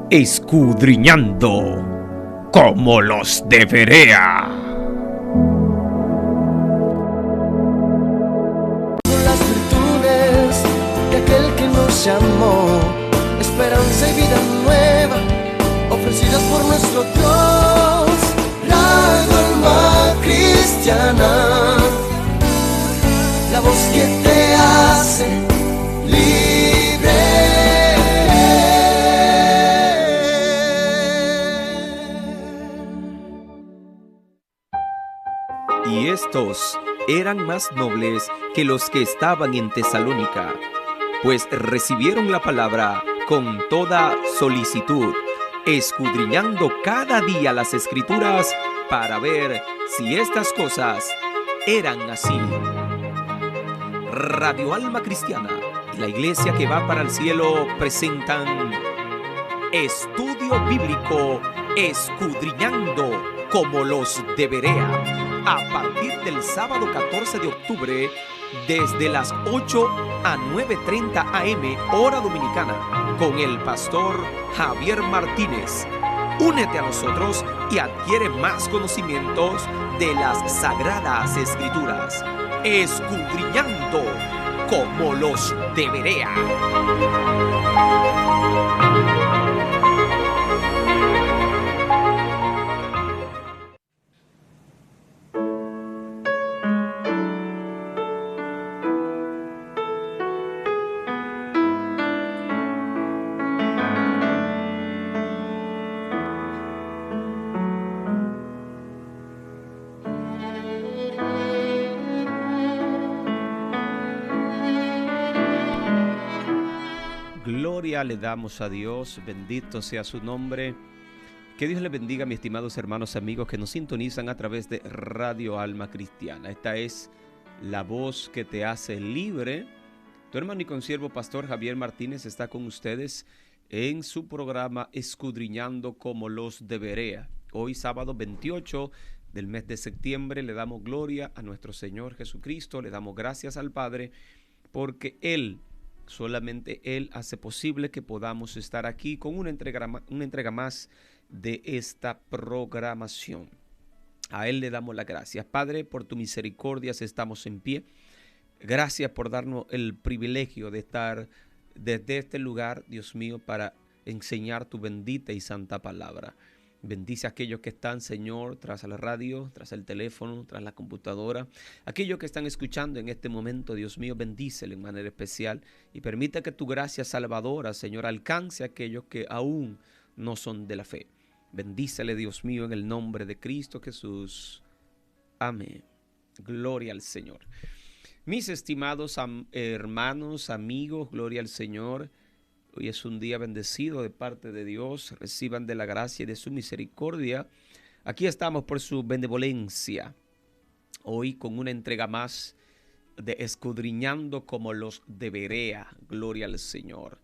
escudriñando como los de Berea. Las virtudes de aquel que nos llamó, esperanza y vida nueva, ofrecidas por nuestro Dios. Radio Alma Cristiana, la voz que te hace libre. Y estos eran más nobles que los que estaban en Tesalónica, pues recibieron la palabra con toda solicitud, escudriñando cada día las Escrituras para ver si estas cosas eran así. Radio Alma Cristiana y la Iglesia que va para el cielo presentan Estudio Bíblico Escudriñando como los de Berea, a partir del sábado 14 de octubre, desde las 8 a 9:30 am, hora dominicana, con el pastor Javier Martínez. Únete a nosotros y adquiere más conocimientos de las Sagradas Escrituras, escudriñando como los de Berea. Gloria le damos a Dios, bendito sea su nombre. Que Dios le bendiga, mis estimados hermanos amigos que nos sintonizan a través de Radio Alma Cristiana. Esta es la voz que te hace libre. Tu hermano y consiervo pastor Javier Martínez está con ustedes en su programa Escudriñando como los de Berea. Hoy sábado 28 del mes de septiembre le damos gloria a nuestro Señor Jesucristo, le damos gracias al Padre porque solamente Él hace posible que podamos estar aquí con una entrega más de esta programación. A Él le damos las gracias. Padre, por tu misericordia estamos en pie. Gracias por darnos el privilegio de estar desde este lugar, Dios mío, para enseñar tu bendita y santa palabra. Bendice a aquellos que están, Señor, tras la radio, tras el teléfono, tras la computadora. Aquellos que están escuchando en este momento, Dios mío, bendícele en manera especial y permita que tu gracia salvadora, Señor, alcance a aquellos que aún no son de la fe. Bendícele, Dios mío, en el nombre de Cristo Jesús. Amén. Gloria al Señor. Mis estimados hermanos, amigos, gloria al Señor. Hoy es un día bendecido de parte de Dios. Reciban de la gracia y de su misericordia. Aquí estamos por su benevolencia. Hoy con una entrega más de Escudriñando como los de Berea. Gloria al Señor.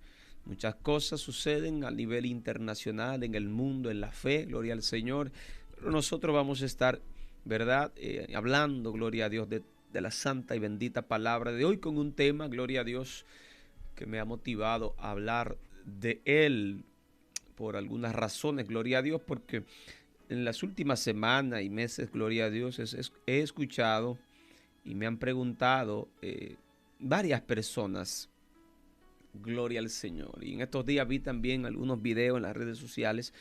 Muchas cosas suceden a nivel internacional, en el mundo, en la fe. Gloria al Señor. Pero nosotros vamos a estar, ¿verdad? Hablando, gloria a Dios, de la santa y bendita palabra de hoy con un tema, gloria a Dios, que me ha motivado a hablar de él por algunas razones, gloria a Dios, porque en las últimas semanas y meses, gloria a Dios, he escuchado y me han preguntado varias personas, gloria al Señor. Y en estos días vi también algunos videos en las redes sociales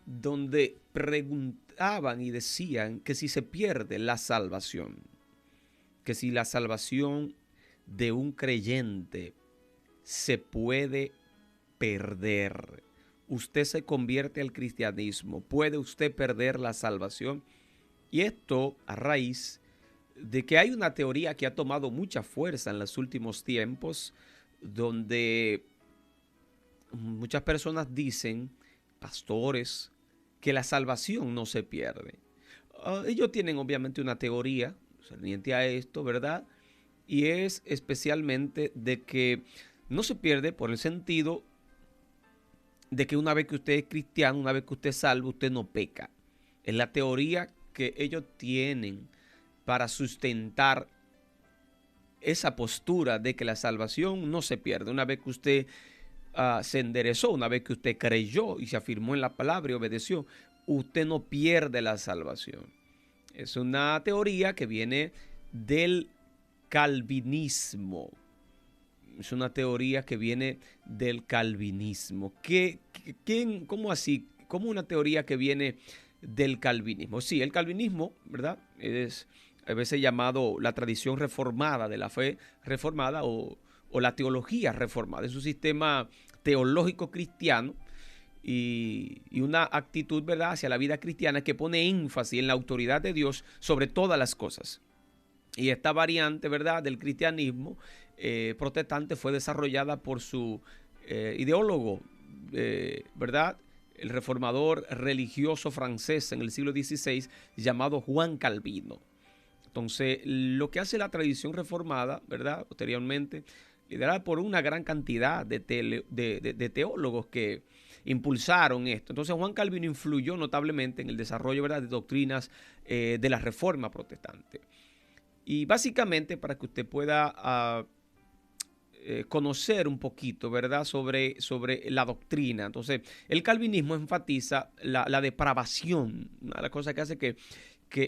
donde preguntaban y decían que si se pierde la salvación, que si la salvación de un creyente se puede perder. Usted se convierte al cristianismo. ¿Puede usted perder la salvación? Y esto a raíz de que hay una teoría que ha tomado mucha fuerza en los últimos tiempos, donde muchas personas dicen, pastores, que la salvación no se pierde. Ellos tienen obviamente una teoría cerniente a esto, ¿verdad? Y es especialmente de que no se pierde por el sentido de que una vez que usted es cristiano, una vez que usted es salvo, usted no peca. Es la teoría que ellos tienen para sustentar esa postura de que la salvación no se pierde. Una vez que usted se enderezó, una vez que usted creyó y se afirmó en la palabra y obedeció, usted no pierde la salvación. Es una teoría que viene del calvinismo. Es una teoría que viene del calvinismo. ¿Cómo así? ¿Cómo una teoría que viene del calvinismo? Sí, el calvinismo, ¿verdad? Es a veces llamado la tradición reformada de la fe reformada o la teología reformada. Es un sistema teológico cristiano y una actitud, ¿verdad?, hacia la vida cristiana que pone énfasis en la autoridad de Dios sobre todas las cosas. Y esta variante, ¿verdad?, del cristianismo protestante fue desarrollada por su ideólogo, ¿verdad?, el reformador religioso francés en el siglo XVI llamado Juan Calvino. Entonces, lo que hace la tradición reformada, ¿verdad?, posteriormente, liderada por una gran cantidad de teólogos que impulsaron esto. Entonces, Juan Calvino influyó notablemente en el desarrollo, ¿verdad?, de doctrinas de la Reforma protestante. Y básicamente, para que usted pueda conocer un poquito, ¿verdad?, sobre la doctrina. Entonces, el calvinismo enfatiza la depravación, una de las cosas que hace que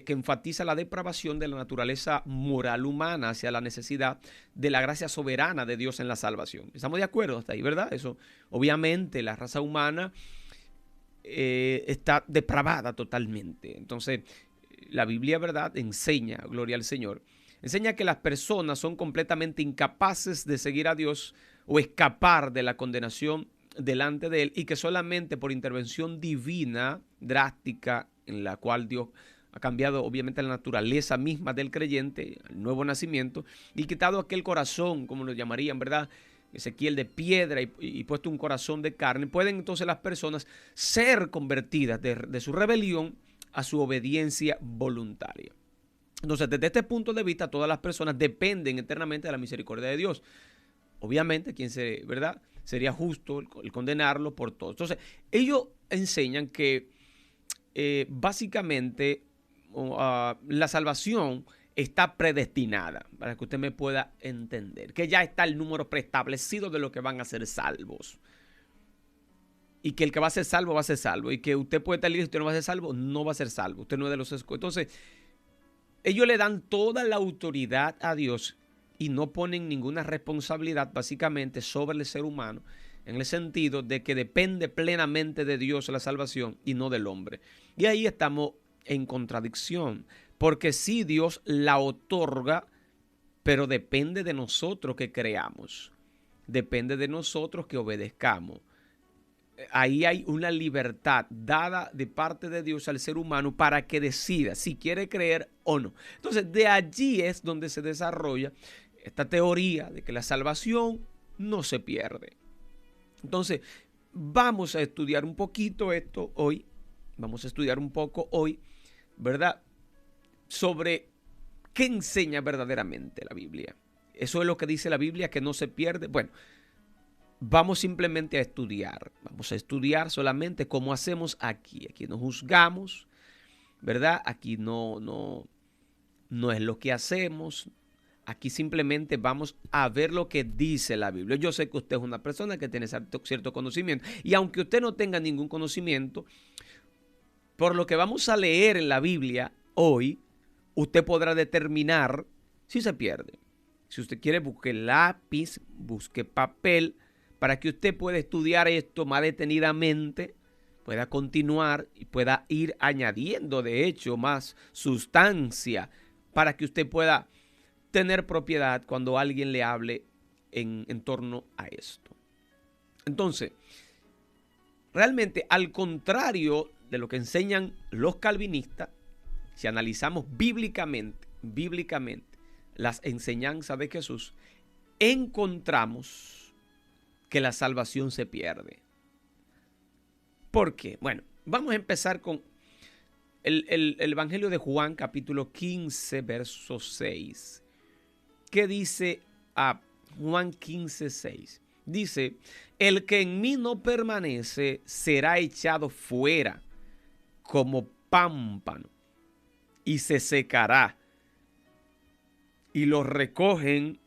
enfatiza la depravación de la naturaleza moral humana hacia la necesidad de la gracia soberana de Dios en la salvación. ¿Estamos de acuerdo hasta ahí, verdad? Eso, obviamente, la raza humana está depravada totalmente. Entonces, la Biblia, ¿verdad?, enseña, gloria al Señor, enseña que las personas son completamente incapaces de seguir a Dios o escapar de la condenación delante de Él, y que solamente por intervención divina, drástica, en la cual Dios ha cambiado obviamente la naturaleza misma del creyente, el nuevo nacimiento, y quitado aquel corazón, como lo llamarían, ¿verdad?, Ezequiel, de piedra, y puesto un corazón de carne, pueden entonces las personas ser convertidas de su rebelión a su obediencia voluntaria. Entonces, desde este punto de vista, todas las personas dependen eternamente de la misericordia de Dios. Obviamente, ¿verdad?, sería justo el condenarlo por todo. Entonces, ellos enseñan que básicamente la salvación está predestinada, para que usted me pueda entender, que ya está el número preestablecido de los que van a ser salvos. Y que el que va a ser salvo, va a ser salvo. Y que usted puede estar libre, usted no va a ser salvo, no va a ser salvo. Usted no es de los escogidos. Entonces, ellos le dan toda la autoridad a Dios y no ponen ninguna responsabilidad básicamente sobre el ser humano, en el sentido de que depende plenamente de Dios la salvación y no del hombre. Y ahí estamos en contradicción, porque sí, Dios la otorga, pero depende de nosotros que creamos, depende de nosotros que obedezcamos. Ahí hay una libertad dada de parte de Dios al ser humano para que decida si quiere creer o no. Entonces, de allí es donde se desarrolla esta teoría de que la salvación no se pierde. Entonces, vamos a estudiar un poquito esto hoy. Vamos a estudiar un poco hoy, ¿verdad?, sobre qué enseña verdaderamente la Biblia. Eso es lo que dice la Biblia, que no se pierde. Bueno, vamos simplemente a estudiar. Vamos a estudiar solamente como hacemos aquí. Aquí no juzgamos, ¿verdad? Aquí no es lo que hacemos. Aquí simplemente vamos a ver lo que dice la Biblia. Yo sé que usted es una persona que tiene cierto conocimiento. Y aunque usted no tenga ningún conocimiento, por lo que vamos a leer en la Biblia hoy, usted podrá determinar si se pierde. Si usted quiere, busque lápiz, busque papel, para que usted pueda estudiar esto más detenidamente, pueda continuar y pueda ir añadiendo, de hecho, más sustancia, para que usted pueda tener propiedad cuando alguien le hable en torno a esto. Entonces, realmente, al contrario de lo que enseñan los calvinistas, si analizamos bíblicamente las enseñanzas de Jesús, encontramos que la salvación se pierde. ¿Por qué? Bueno, vamos a empezar con el Evangelio de Juan, capítulo 15, verso 6. ¿Qué dice a Juan 15, 6? Dice: el que en mí no permanece será echado fuera como pámpano y se secará, y los recogen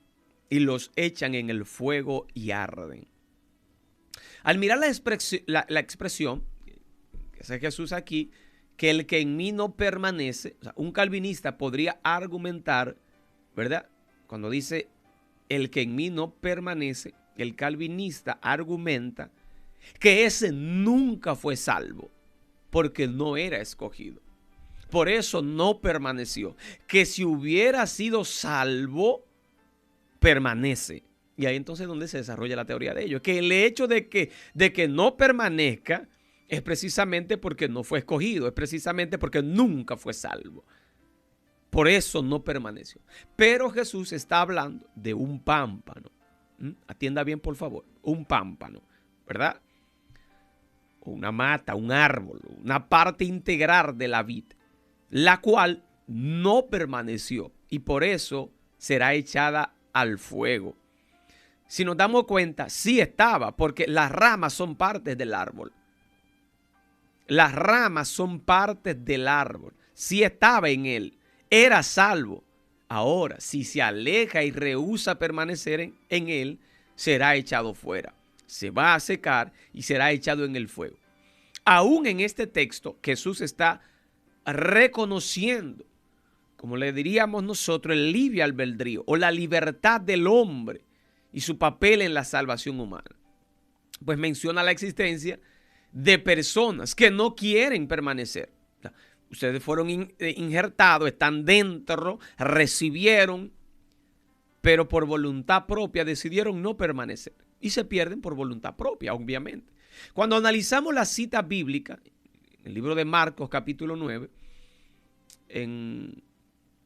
y los echan en el fuego y arden. al mirar la expresión que hace Jesús aquí, que el que en mí no permanece, o sea, un calvinista podría argumentar, ¿verdad? Cuando dice el que en mí no permanece, el calvinista argumenta que ese nunca fue salvo, porque no era escogido. Por eso no permaneció. Que si hubiera sido salvo, permanece. Y ahí entonces es donde se desarrolla la teoría de ellos. Que el hecho de que no permanezca es precisamente porque no fue escogido, es precisamente porque nunca fue salvo. Por eso no permaneció. Pero Jesús está hablando de un pámpano. Atienda bien, por favor. Un pámpano, ¿verdad? Una mata, un árbol, una parte integral de la vid, la cual no permaneció y por eso será echada al fuego. Si nos damos cuenta, sí estaba, porque las ramas son partes del árbol. Las ramas son partes del árbol. Sí estaba en él, era salvo. Ahora, si se aleja y rehúsa permanecer en él, será echado fuera. Se va a secar y será echado en el fuego. Aún en este texto, Jesús está reconociendo, como le diríamos nosotros, el libre albedrío o la libertad del hombre y su papel en la salvación humana. Pues menciona la existencia de personas que no quieren permanecer. O sea, ustedes fueron injertados, están dentro, recibieron, pero por voluntad propia decidieron no permanecer y se pierden por voluntad propia, obviamente. Cuando analizamos la cita bíblica, en el libro de Marcos capítulo 9, en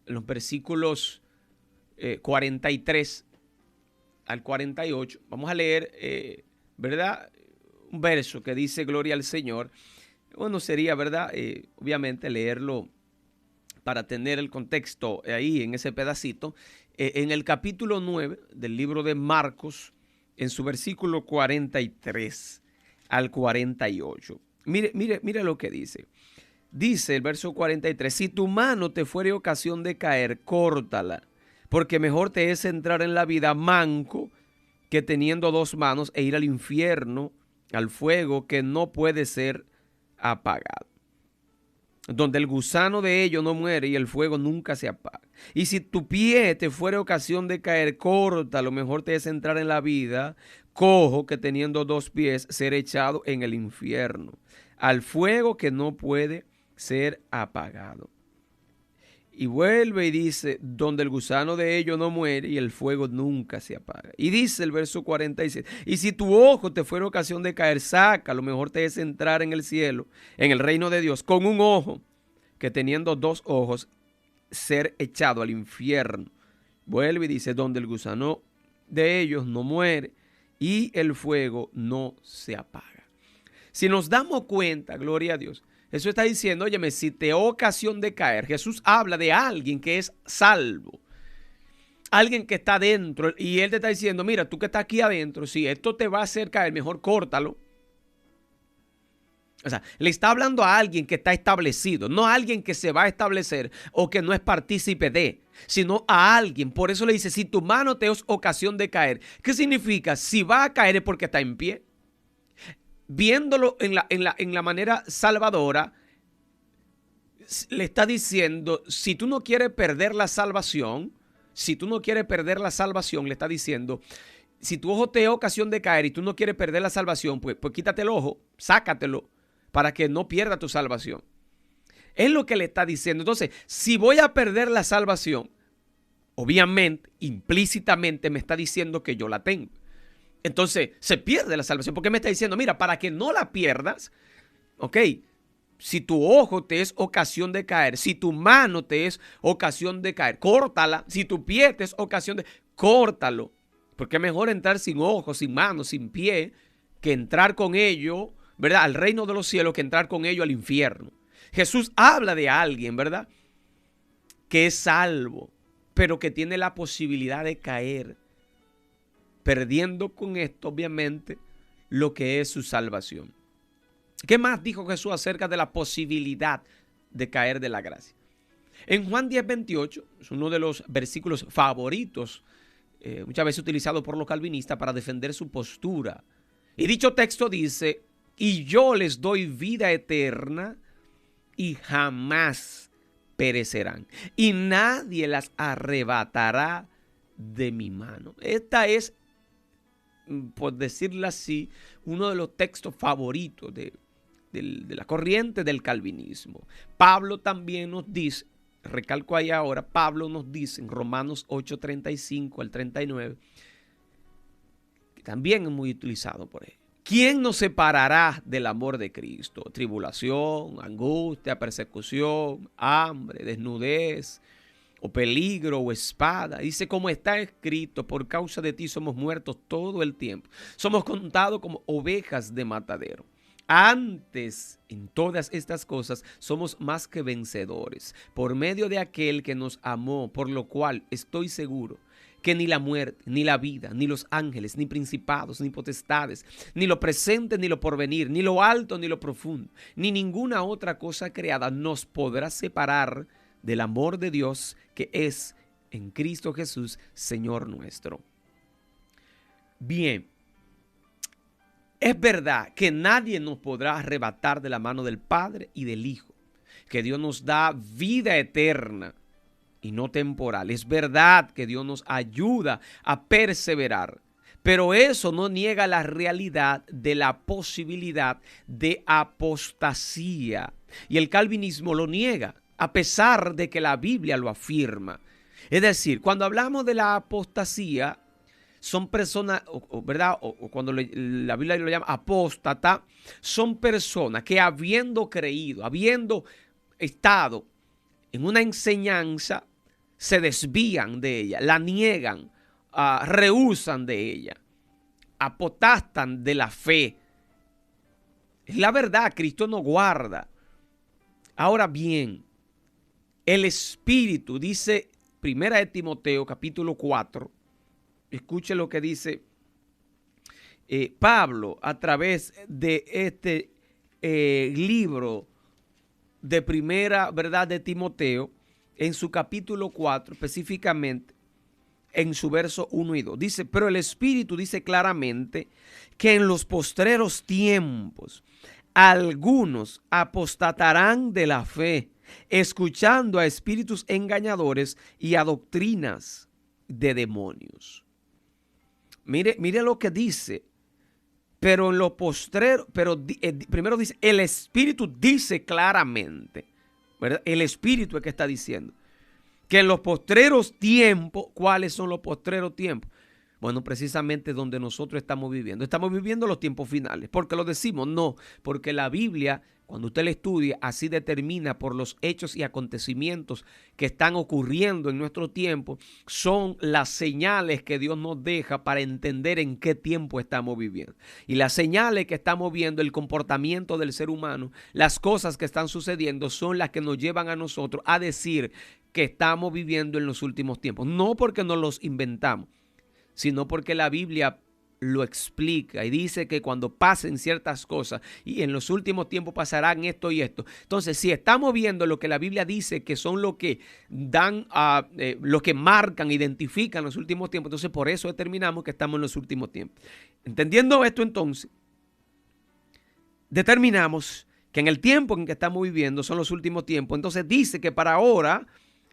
los versículos 43 al 48, vamos a leer, ¿verdad? Un verso que dice gloria al Señor. Bueno, sería, ¿verdad? Obviamente leerlo para tener el contexto ahí en ese pedacito. En el capítulo 9 del libro de Marcos, en su versículo 43 al 48. Mire lo que dice. Dice el verso 43, si tu mano te fuere ocasión de caer, córtala, porque mejor te es entrar en la vida manco que teniendo dos manos e ir al infierno, al fuego que no puede ser apagado, donde el gusano de ello no muere y el fuego nunca se apaga. Y si tu pie te fuere ocasión de caer, córtalo, mejor te es entrar en la vida cojo que teniendo dos pies ser echado en el infierno, al fuego que no puede ser apagado. Y vuelve y dice, donde el gusano de ello no muere y el fuego nunca se apaga. Y dice el verso 46, y si tu ojo te fuera ocasión de caer, sácalo, mejor te es entrar en el cielo, en el reino de Dios, con un ojo, que teniendo dos ojos, ser echado al infierno. Vuelve y dice, donde el gusano de ellos no muere y el fuego no se apaga. Si nos damos cuenta, gloria a Dios, eso está diciendo, óyeme, si te ocasión de caer, Jesús habla de alguien que es salvo, alguien que está adentro, y él te está diciendo, mira, tú que estás aquí adentro, si esto te va a hacer caer, mejor córtalo. O sea, le está hablando a alguien que está establecido, no a alguien que se va a establecer o que no es partícipe de, sino a alguien. Por eso le dice, si tu mano te es ocasión de caer. ¿Qué significa? Si va a caer es porque está en pie. Viéndolo en la manera salvadora, le está diciendo, si tú no quieres perder la salvación, le está diciendo, si tu ojo te es ocasión de caer y tú no quieres perder la salvación, pues quítate el ojo, sácatelo para que no pierda tu salvación. Es lo que le está diciendo. Entonces, si voy a perder la salvación, obviamente, implícitamente me está diciendo que yo la tengo. Entonces, se pierde la salvación. Porque me está diciendo, mira, para que no la pierdas, ok, si tu ojo te es ocasión de caer, si tu mano te es ocasión de caer, córtala. Si tu pie te es ocasión de, córtalo. Porque es mejor entrar sin ojo, sin mano, sin pie, que entrar con ello, ¿verdad?, al reino de los cielos, que entrar con ello al infierno. Jesús habla de alguien, ¿verdad?, que es salvo, pero que tiene la posibilidad de caer, perdiendo con esto, obviamente, lo que es su salvación. ¿Qué más dijo Jesús acerca de la posibilidad de caer de la gracia? En Juan 10:28, es uno de los versículos favoritos, muchas veces utilizado por los calvinistas para defender su postura. Y dicho texto dice, y yo les doy vida eterna y jamás perecerán, y nadie las arrebatará de mi mano. Esta es, por decirlo así, uno de los textos favoritos de la corriente del calvinismo. Pablo también nos dice, recalco ahí ahora, Pablo nos dice en Romanos 8:35 al 39, que también es muy utilizado por él. ¿Quién nos separará del amor de Cristo? Tribulación, angustia, persecución, hambre, desnudez, o peligro, o espada. Dice, como está escrito, por causa de ti somos muertos todo el tiempo. Somos contados como ovejas de matadero. Antes, en todas estas cosas, somos más que vencedores, por medio de aquel que nos amó, por lo cual estoy seguro que ni la muerte, ni la vida, ni los ángeles, ni principados, ni potestades, ni lo presente, ni lo porvenir, ni lo alto, ni lo profundo, ni ninguna otra cosa creada nos podrá separar del amor de Dios que es en Cristo Jesús, Señor nuestro. Bien, es verdad que nadie nos podrá arrebatar de la mano del Padre y del Hijo, que Dios nos da vida eterna y no temporal. Es verdad que Dios nos ayuda a perseverar, pero eso no niega la realidad de la posibilidad de apostasía. Y el calvinismo lo niega, a pesar de que la Biblia lo afirma. Es decir, cuando hablamos de la apostasía, son personas, ¿verdad? O cuando la Biblia lo llama apóstata, son personas que habiendo creído, habiendo estado en una enseñanza, se desvían de ella, la niegan, rehúsan de ella, apostastan de la fe. Es la verdad, Cristo nos guarda. Ahora bien, el Espíritu, dice 1 de Timoteo capítulo 4, escuche lo que dice Pablo a través de este libro de primera, ¿verdad?, de Timoteo, en su capítulo 4, específicamente en su verso 1 y 2. Dice, pero el Espíritu dice claramente que en los postreros tiempos algunos apostatarán de la fe, escuchando a espíritus engañadores y a doctrinas de demonios. Mire lo que dice. Pero en los postreros, primero dice, el Espíritu dice claramente, ¿verdad? El Espíritu es que está diciendo que en los postreros tiempos, ¿cuáles son los postreros tiempos? Bueno, precisamente donde nosotros estamos viviendo. Estamos viviendo los tiempos finales. ¿Por qué lo decimos? No, porque la Biblia, cuando usted la estudia, así determina por los hechos y acontecimientos que están ocurriendo en nuestro tiempo, son las señales que Dios nos deja para entender en qué tiempo estamos viviendo. Y las señales que estamos viendo, el comportamiento del ser humano, las cosas que están sucediendo, son las que nos llevan a nosotros a decir que estamos viviendo en los últimos tiempos. No porque nos los inventamos, sino porque la Biblia lo explica y dice que cuando pasen ciertas cosas y en los últimos tiempos pasarán esto y esto. Entonces, si estamos viendo lo que la Biblia dice que son lo que dan, lo que marcan, identifican los últimos tiempos, entonces por eso determinamos que estamos en los últimos tiempos. Entendiendo esto, entonces, determinamos que en el tiempo en que estamos viviendo son los últimos tiempos. Entonces dice que para ahora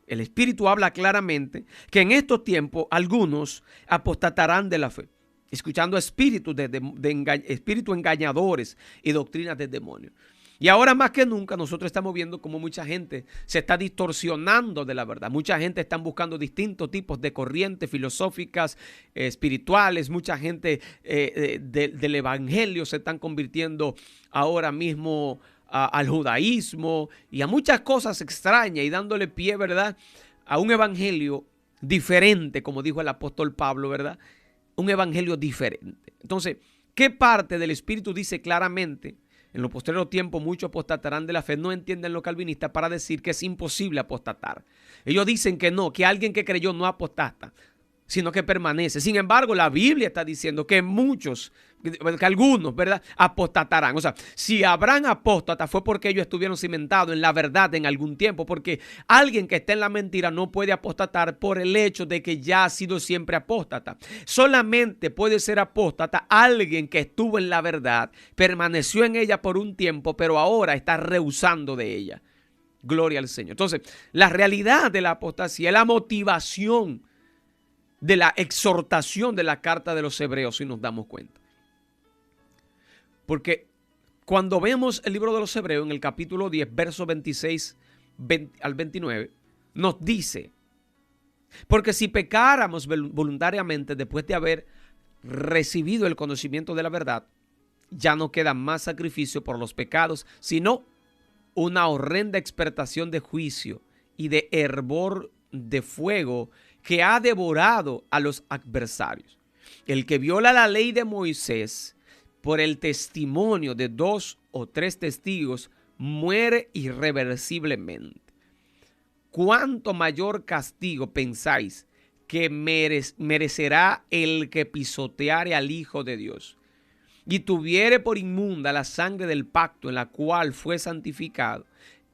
el Espíritu habla claramente que en estos tiempos algunos apostatarán de la fe, escuchando espíritus espíritus engañadores y doctrinas de demonios. Y ahora más que nunca nosotros estamos viendo cómo mucha gente se está distorsionando de la verdad. Mucha gente está buscando distintos tipos de corrientes filosóficas, espirituales. Mucha gente del evangelio se están convirtiendo ahora mismo al judaísmo y a muchas cosas extrañas y dándole pie, ¿verdad?, a un evangelio diferente, como dijo el apóstol Pablo, ¿verdad? Un evangelio diferente. Entonces, ¿qué parte del Espíritu dice claramente? En los posteriores tiempos muchos apostatarán de la fe. No entienden los calvinistas para decir que es imposible apostatar. Ellos dicen que no, que alguien que creyó no apostata. sino que permanece. Sin embargo, la Biblia está diciendo que muchos, que algunos, ¿verdad?, apostatarán. O sea, si habrán apóstatas fue porque ellos estuvieron cimentados en la verdad en algún tiempo, porque alguien que esté en la mentira no puede apostatar por el hecho de que ya ha sido siempre apóstata. Solamente puede ser apóstata alguien que estuvo en la verdad, permaneció en ella por un tiempo, pero ahora está rehusando de ella. Gloria al Señor. Entonces, la realidad de la apostasía es la motivación de la exhortación de la carta de los Hebreos, si nos damos cuenta. Porque cuando vemos el libro de los Hebreos en el capítulo 10, versos 26 al 29, nos dice, porque si pecáramos voluntariamente después de haber recibido el conocimiento de la verdad, ya no queda más sacrificio por los pecados, sino una horrenda expertación de juicio y de hervor de fuego que ha devorado a los adversarios. El que viola la ley de Moisés por el testimonio de 2 o 3 testigos muere irreversiblemente. ¿Cuánto mayor castigo pensáis que merecerá el que pisoteare al Hijo de Dios y tuviere por inmunda la sangre del pacto en la cual fue santificado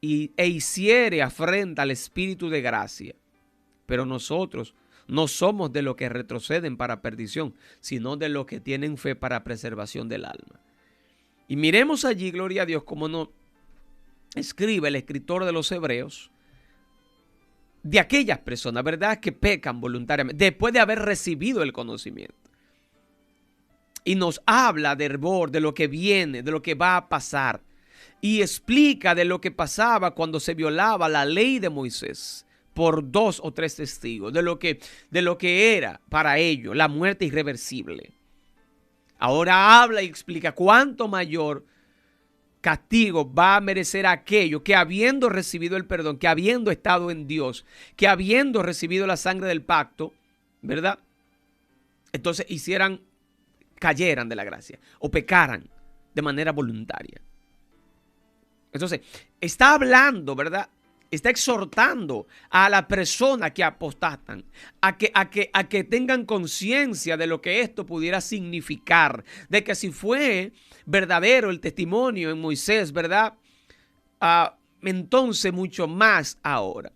e hiciere afrenta al Espíritu de gracia? Pero nosotros no somos de los que retroceden para perdición, sino de los que tienen fe para preservación del alma. Y miremos allí, gloria a Dios, cómo nos escribe el escritor de los Hebreos de aquellas personas, ¿verdad?, que pecan voluntariamente después de haber recibido el conocimiento. Y nos habla de hervor, de lo que viene, de lo que va a pasar. Y explica de lo que pasaba cuando se violaba la ley de Moisés por 2 o 3 testigos, de lo que era para ellos la muerte irreversible. Ahora habla y explica cuánto mayor castigo va a merecer aquello que, habiendo recibido el perdón, que habiendo estado en Dios, que habiendo recibido la sangre del pacto, ¿verdad?, entonces cayeran de la gracia o pecaran de manera voluntaria. Entonces, está hablando, ¿verdad?, está exhortando a la persona que apostatan a que tengan conciencia de lo que esto pudiera significar, de que si fue verdadero el testimonio en Moisés, ¿verdad?, entonces mucho más ahora.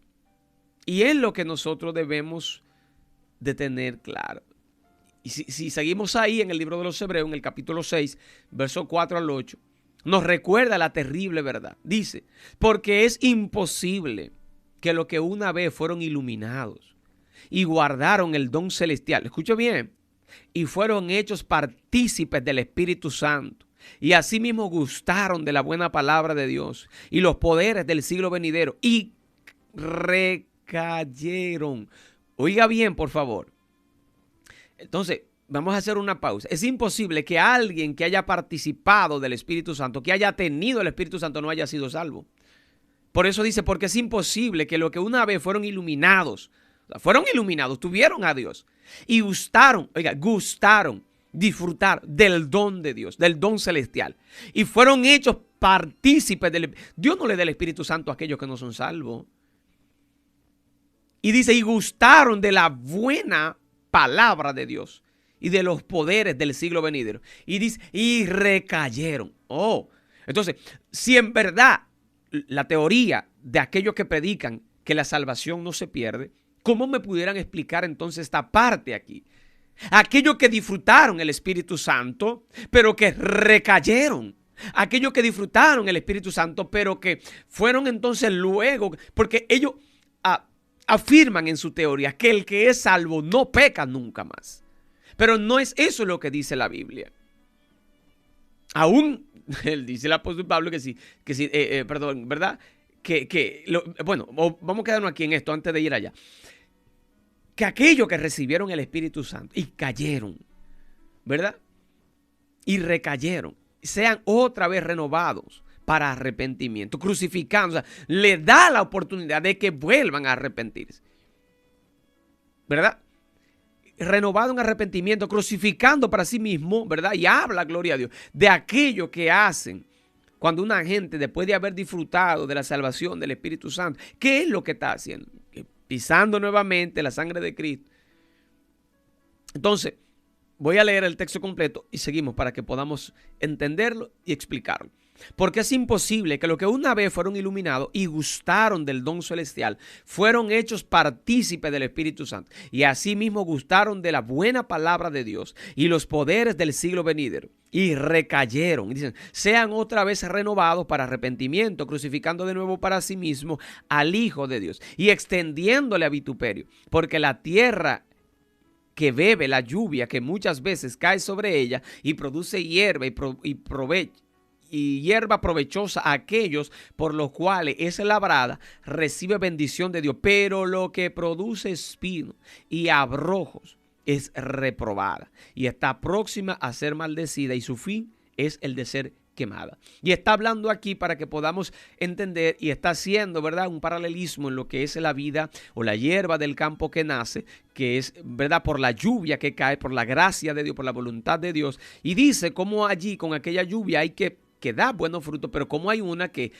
Y es lo que nosotros debemos de tener claro. Y si seguimos ahí en el libro de los Hebreos, en el capítulo 6, versos 4 al 8, nos recuerda la terrible verdad. Dice, porque es imposible que los que una vez fueron iluminados y guardaron el don celestial, escucha bien, y fueron hechos partícipes del Espíritu Santo, y asimismo gustaron de la buena palabra de Dios y los poderes del siglo venidero, y recayeron. Oiga bien, por favor. Entonces, vamos a hacer una pausa. Es imposible que alguien que haya participado del Espíritu Santo, que haya tenido el Espíritu Santo, no haya sido salvo. Por eso dice, porque es imposible que los que una vez fueron iluminados, tuvieron a Dios y gustaron, disfrutar del don de Dios, del don celestial, y fueron hechos partícipes del... Dios no le da el Espíritu Santo a aquellos que no son salvos. Y dice, y gustaron de la buena palabra de Dios y de los poderes del siglo venidero. Y dice, y recayeron. Entonces, si en verdad la teoría de aquellos que predican que la salvación no se pierde, ¿cómo me pudieran explicar entonces esta parte aquí? Aquellos que disfrutaron el Espíritu Santo, pero que recayeron. Aquellos que disfrutaron el Espíritu Santo, pero que fueron entonces luego, porque ellos afirman en su teoría que el que es salvo no peca nunca más. Pero no es eso lo que dice la Biblia. Aún, dice el apóstol Pablo que sí, ¿verdad? Bueno, vamos a quedarnos aquí en esto antes de ir allá. Que aquellos que recibieron el Espíritu Santo y cayeron, ¿verdad?, y recayeron, sean otra vez renovados para arrepentimiento, crucificando, o sea, le da la oportunidad de que vuelvan a arrepentirse, ¿verdad? Renovado en arrepentimiento, crucificando para sí mismo, ¿verdad? Y habla, gloria a Dios, de aquello que hacen cuando una gente, después de haber disfrutado de la salvación del Espíritu Santo, ¿qué es lo que está haciendo? Pisando nuevamente la sangre de Cristo, Entonces, voy a leer el texto completo y seguimos para que podamos entenderlo y explicarlo. Porque es imposible que los que una vez fueron iluminados y gustaron del don celestial fueron hechos partícipes del Espíritu Santo y asimismo gustaron de la buena palabra de Dios y los poderes del siglo venidero y recayeron. Y dicen, sean otra vez renovados para arrepentimiento, crucificando de nuevo para sí mismo al Hijo de Dios y extendiéndole a vituperio, porque la tierra que bebe la lluvia que muchas veces cae sobre ella y produce hierba y hierba provechosa a aquellos por los cuales es labrada, recibe bendición de Dios, pero lo que produce espino y abrojos es reprobada y está próxima a ser maldecida y su fin es el de ser quemada. Y está hablando aquí para que podamos entender y está haciendo, ¿verdad?, un paralelismo en lo que es la vida o la hierba del campo que nace, que es, ¿verdad?, por la lluvia que cae, por la gracia de Dios, por la voluntad de Dios. Y dice cómo allí con aquella lluvia hay que da buenos frutos, pero como hay una que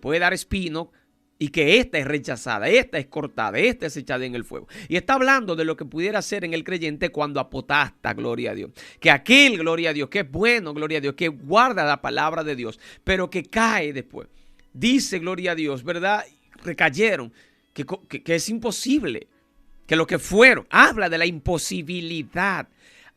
puede dar espino y que esta es rechazada, esta es cortada, esta es echada en el fuego. Y está hablando de lo que pudiera ser en el creyente cuando apotasta, gloria a Dios. Que aquel, gloria a Dios, que es bueno, gloria a Dios, que guarda la palabra de Dios, pero que cae después. Dice, gloria a Dios, ¿verdad? Recayeron, que es imposible, que lo que fueron, habla de la imposibilidad.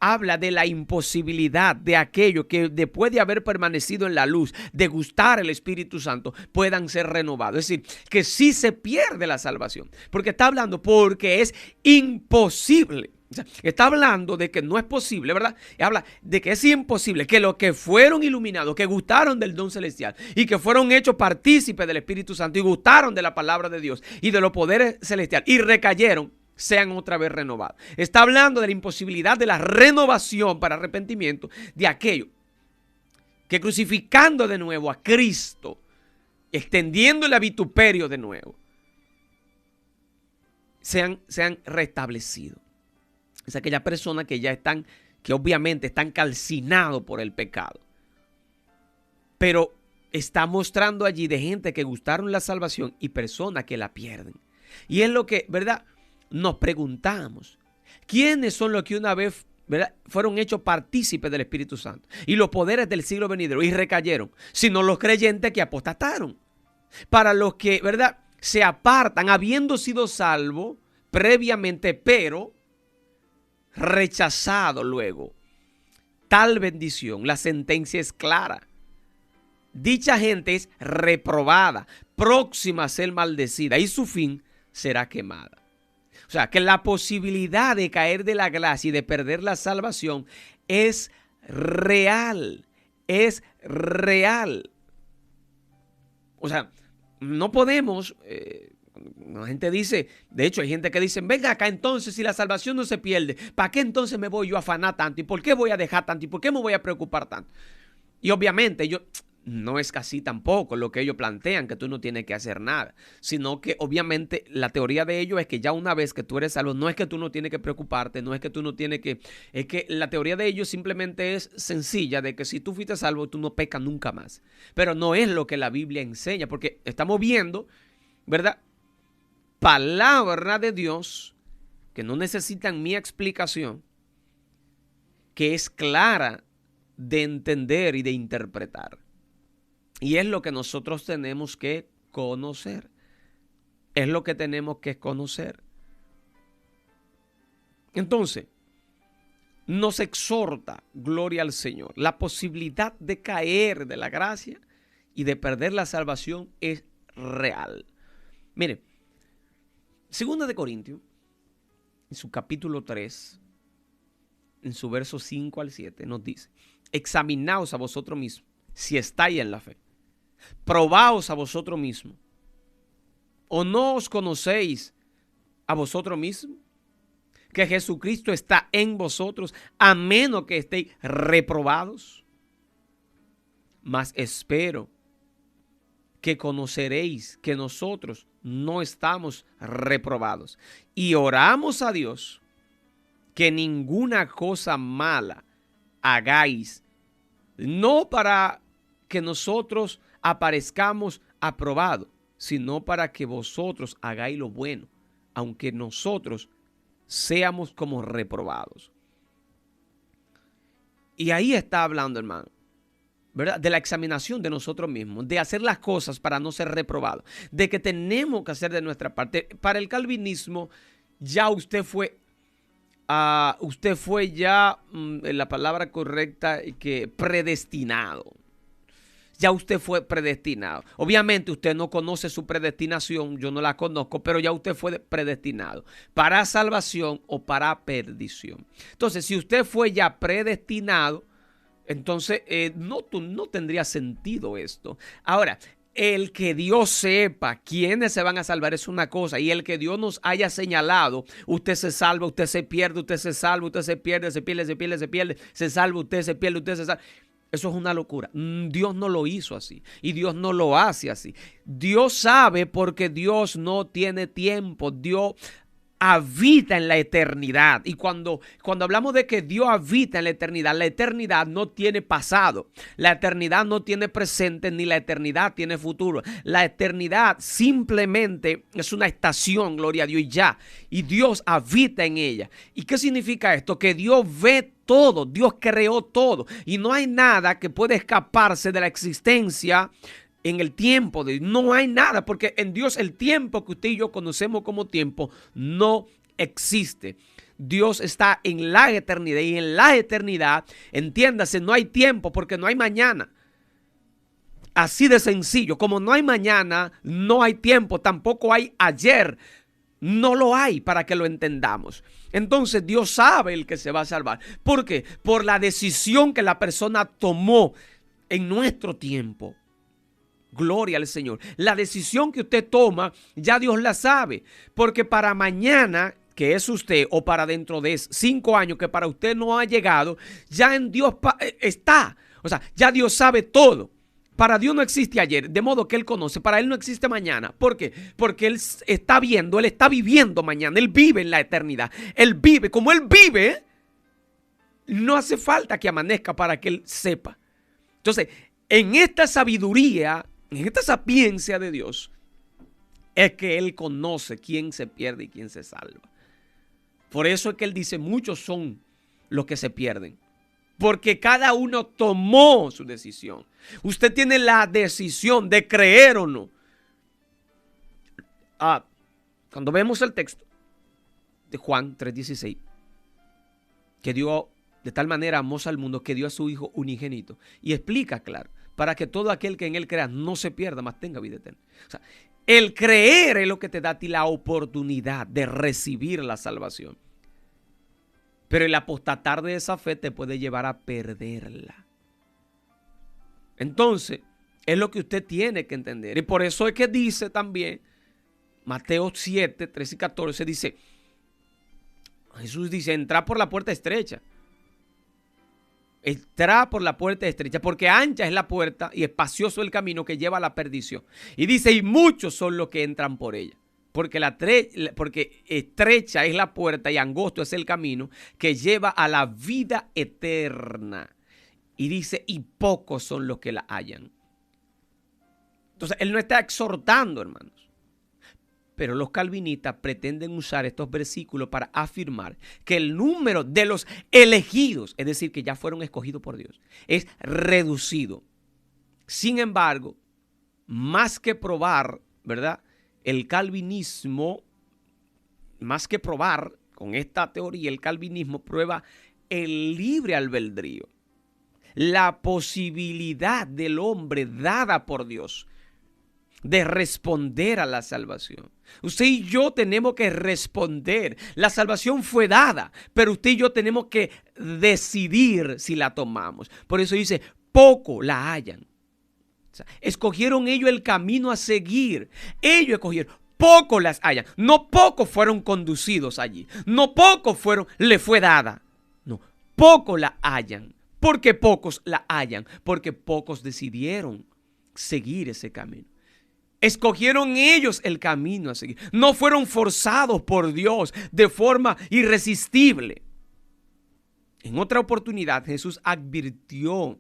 Habla de la imposibilidad de aquello que después de haber permanecido en la luz, de gustar el Espíritu Santo, puedan ser renovados. Es decir, que sí se pierde la salvación. Porque está hablando porque es imposible. O sea, está hablando de que no es posible, ¿verdad? Y habla de que es imposible que los que fueron iluminados, que gustaron del don celestial y que fueron hechos partícipes del Espíritu Santo y gustaron de la palabra de Dios y de los poderes celestiales y recayeron, sean otra vez renovados. Está hablando de la imposibilidad de la renovación para arrepentimiento de aquello que crucificando de nuevo a Cristo, extendiéndole a vituperio de nuevo, sean restablecidos. Es aquella persona que ya están, que obviamente están calcinados por el pecado. Pero está mostrando allí de gente que gustaron la salvación y personas que la pierden. Y es lo que, ¿verdad?, nos preguntamos, ¿quiénes son los que una vez, ¿verdad?, fueron hechos partícipes del Espíritu Santo y los poderes del siglo venidero y recayeron? Sino los creyentes que apostataron. Para los que, ¿verdad?, se apartan habiendo sido salvos previamente, pero rechazado luego tal bendición. La sentencia es clara. Dicha gente es reprobada, próxima a ser maldecida y su fin será quemada. O sea, que la posibilidad de caer de la gracia y de perder la salvación es real. Es real. O sea, no podemos... la gente dice, de hecho hay gente que dice, venga acá entonces, si la salvación no se pierde, ¿para qué entonces me voy yo a afanar tanto? ¿Y por qué voy a dejar tanto? ¿Y por qué me voy a preocupar tanto? Y obviamente no es así tampoco lo que ellos plantean, que tú no tienes que hacer nada, sino que obviamente la teoría de ellos es que ya una vez que tú eres salvo, no es que tú no tienes que preocuparte, no es que tú no tienes que, es que la teoría de ellos simplemente es sencilla, de que si tú fuiste salvo, tú no pecas nunca más. Pero no es lo que la Biblia enseña, porque estamos viendo, ¿verdad?, palabra de Dios que no necesitan mi explicación, que es clara de entender y de interpretar. Y es lo que nosotros tenemos que conocer. Es lo que tenemos que conocer. Entonces, nos exhorta, gloria al Señor, la posibilidad de caer de la gracia y de perder la salvación es real. Mire, 2 de Corintios, en su capítulo 3, en su verso 5 al 7, nos dice, examinaos a vosotros mismos si estáis en la fe. Probaos a vosotros mismos. ¿O no os conocéis a vosotros mismos? Que Jesucristo está en vosotros, a menos que estéis reprobados. Mas espero que conoceréis que nosotros no estamos reprobados. Y oramos a Dios que ninguna cosa mala hagáis, no para que nosotros aparezcamos aprobados, sino para que vosotros hagáis lo bueno, aunque nosotros seamos como reprobados. Y ahí está hablando, hermano, ¿verdad? De la examinación de nosotros mismos, de hacer las cosas para no ser reprobados, de que tenemos que hacer de nuestra parte. Para el calvinismo, ya usted fue ya, la palabra correcta, que predestinado. Ya usted fue predestinado. Obviamente usted no conoce su predestinación, yo no la conozco, pero ya usted fue predestinado para salvación o para perdición. Entonces, si usted fue ya predestinado, entonces no tendría sentido esto. Ahora, el que Dios sepa quiénes se van a salvar es una cosa, y el que Dios nos haya señalado, usted se salva, usted se pierde, usted se salva, usted se pierde, se pierde, se pierde, se pierde, se salva, usted se pierde, usted se salva. Eso es una locura. Dios no lo hizo así y Dios no lo hace así. Dios sabe, porque Dios no tiene tiempo. Dios habita en la eternidad. Y cuando hablamos de que Dios habita en la eternidad no tiene pasado. La eternidad no tiene presente, ni la eternidad tiene futuro. La eternidad simplemente es una estación, gloria a Dios, y ya. Y Dios habita en ella. ¿Y qué significa esto? Que Dios ve todo, Dios creó todo. Y no hay nada que pueda escaparse de la existencia en el tiempo. No hay nada, porque en Dios el tiempo que usted y yo conocemos como tiempo no existe. Dios está en la eternidad, y en la eternidad, entiéndase, no hay tiempo porque no hay mañana. Así de sencillo. Como no hay mañana, no hay tiempo, tampoco hay ayer. No lo hay, para que lo entendamos. Entonces Dios sabe el que se va a salvar. ¿Por qué? Por la decisión que la persona tomó en nuestro tiempo. Gloria al Señor. La decisión que usted toma, ya Dios la sabe. Porque para mañana, que es usted, o para dentro de 5 años, que para usted no ha llegado, ya en Dios está. O sea, ya Dios sabe todo. Para Dios no existe ayer, de modo que Él conoce. Para Él no existe mañana. ¿Por qué? Porque Él está viendo, Él está viviendo mañana. Él vive en la eternidad. Él vive. Como Él vive, no hace falta que amanezca para que Él sepa. Entonces, en esta sabiduría, en esta sapiencia de Dios, es que Él conoce quién se pierde y quién se salva. Por eso es que Él dice, muchos son los que se pierden. Porque cada uno tomó su decisión. Usted tiene la decisión de creer o no. Cuando vemos el texto de Juan 3:16, que Dios de tal manera amó al mundo que dio a su Hijo unigénito. Y explica, claro, para que todo aquel que en Él crea no se pierda, mas tenga vida eterna. O sea, el creer es lo que te da a ti la oportunidad de recibir la salvación. Pero el apostatar de esa fe te puede llevar a perderla. Entonces, es lo que usted tiene que entender. Y por eso es que dice también, Mateo 7, 13 y 14, dice, Jesús dice, entrad por la puerta estrecha. Entrad por la puerta estrecha, porque ancha es la puerta y espacioso el camino que lleva a la perdición. Y dice, y muchos son los que entran por ella. Porque estrecha es la puerta y angosto es el camino que lleva a la vida eterna. Y dice, y pocos son los que la hallan. Entonces, Él no está exhortando, hermanos. Pero los calvinistas pretenden usar estos versículos para afirmar que el número de los elegidos, es decir, que ya fueron escogidos por Dios, es reducido. Sin embargo, más que probar, ¿verdad? El calvinismo, más que probar con esta teoría, el calvinismo prueba el libre albedrío, la posibilidad del hombre dada por Dios de responder a la salvación. Usted y yo tenemos que responder. La salvación fue dada, pero usted y yo tenemos que decidir si la tomamos. Por eso dice, poco la hallan. O sea, escogieron ellos el camino a seguir. Ellos escogieron. Pocos las hallan. No pocos fueron conducidos allí. No pocos le fue dada. No, pocos la hallan. ¿Por qué pocos la hallan? Porque pocos decidieron seguir ese camino. Escogieron ellos el camino a seguir. No fueron forzados por Dios de forma irresistible. En otra oportunidad, Jesús advirtió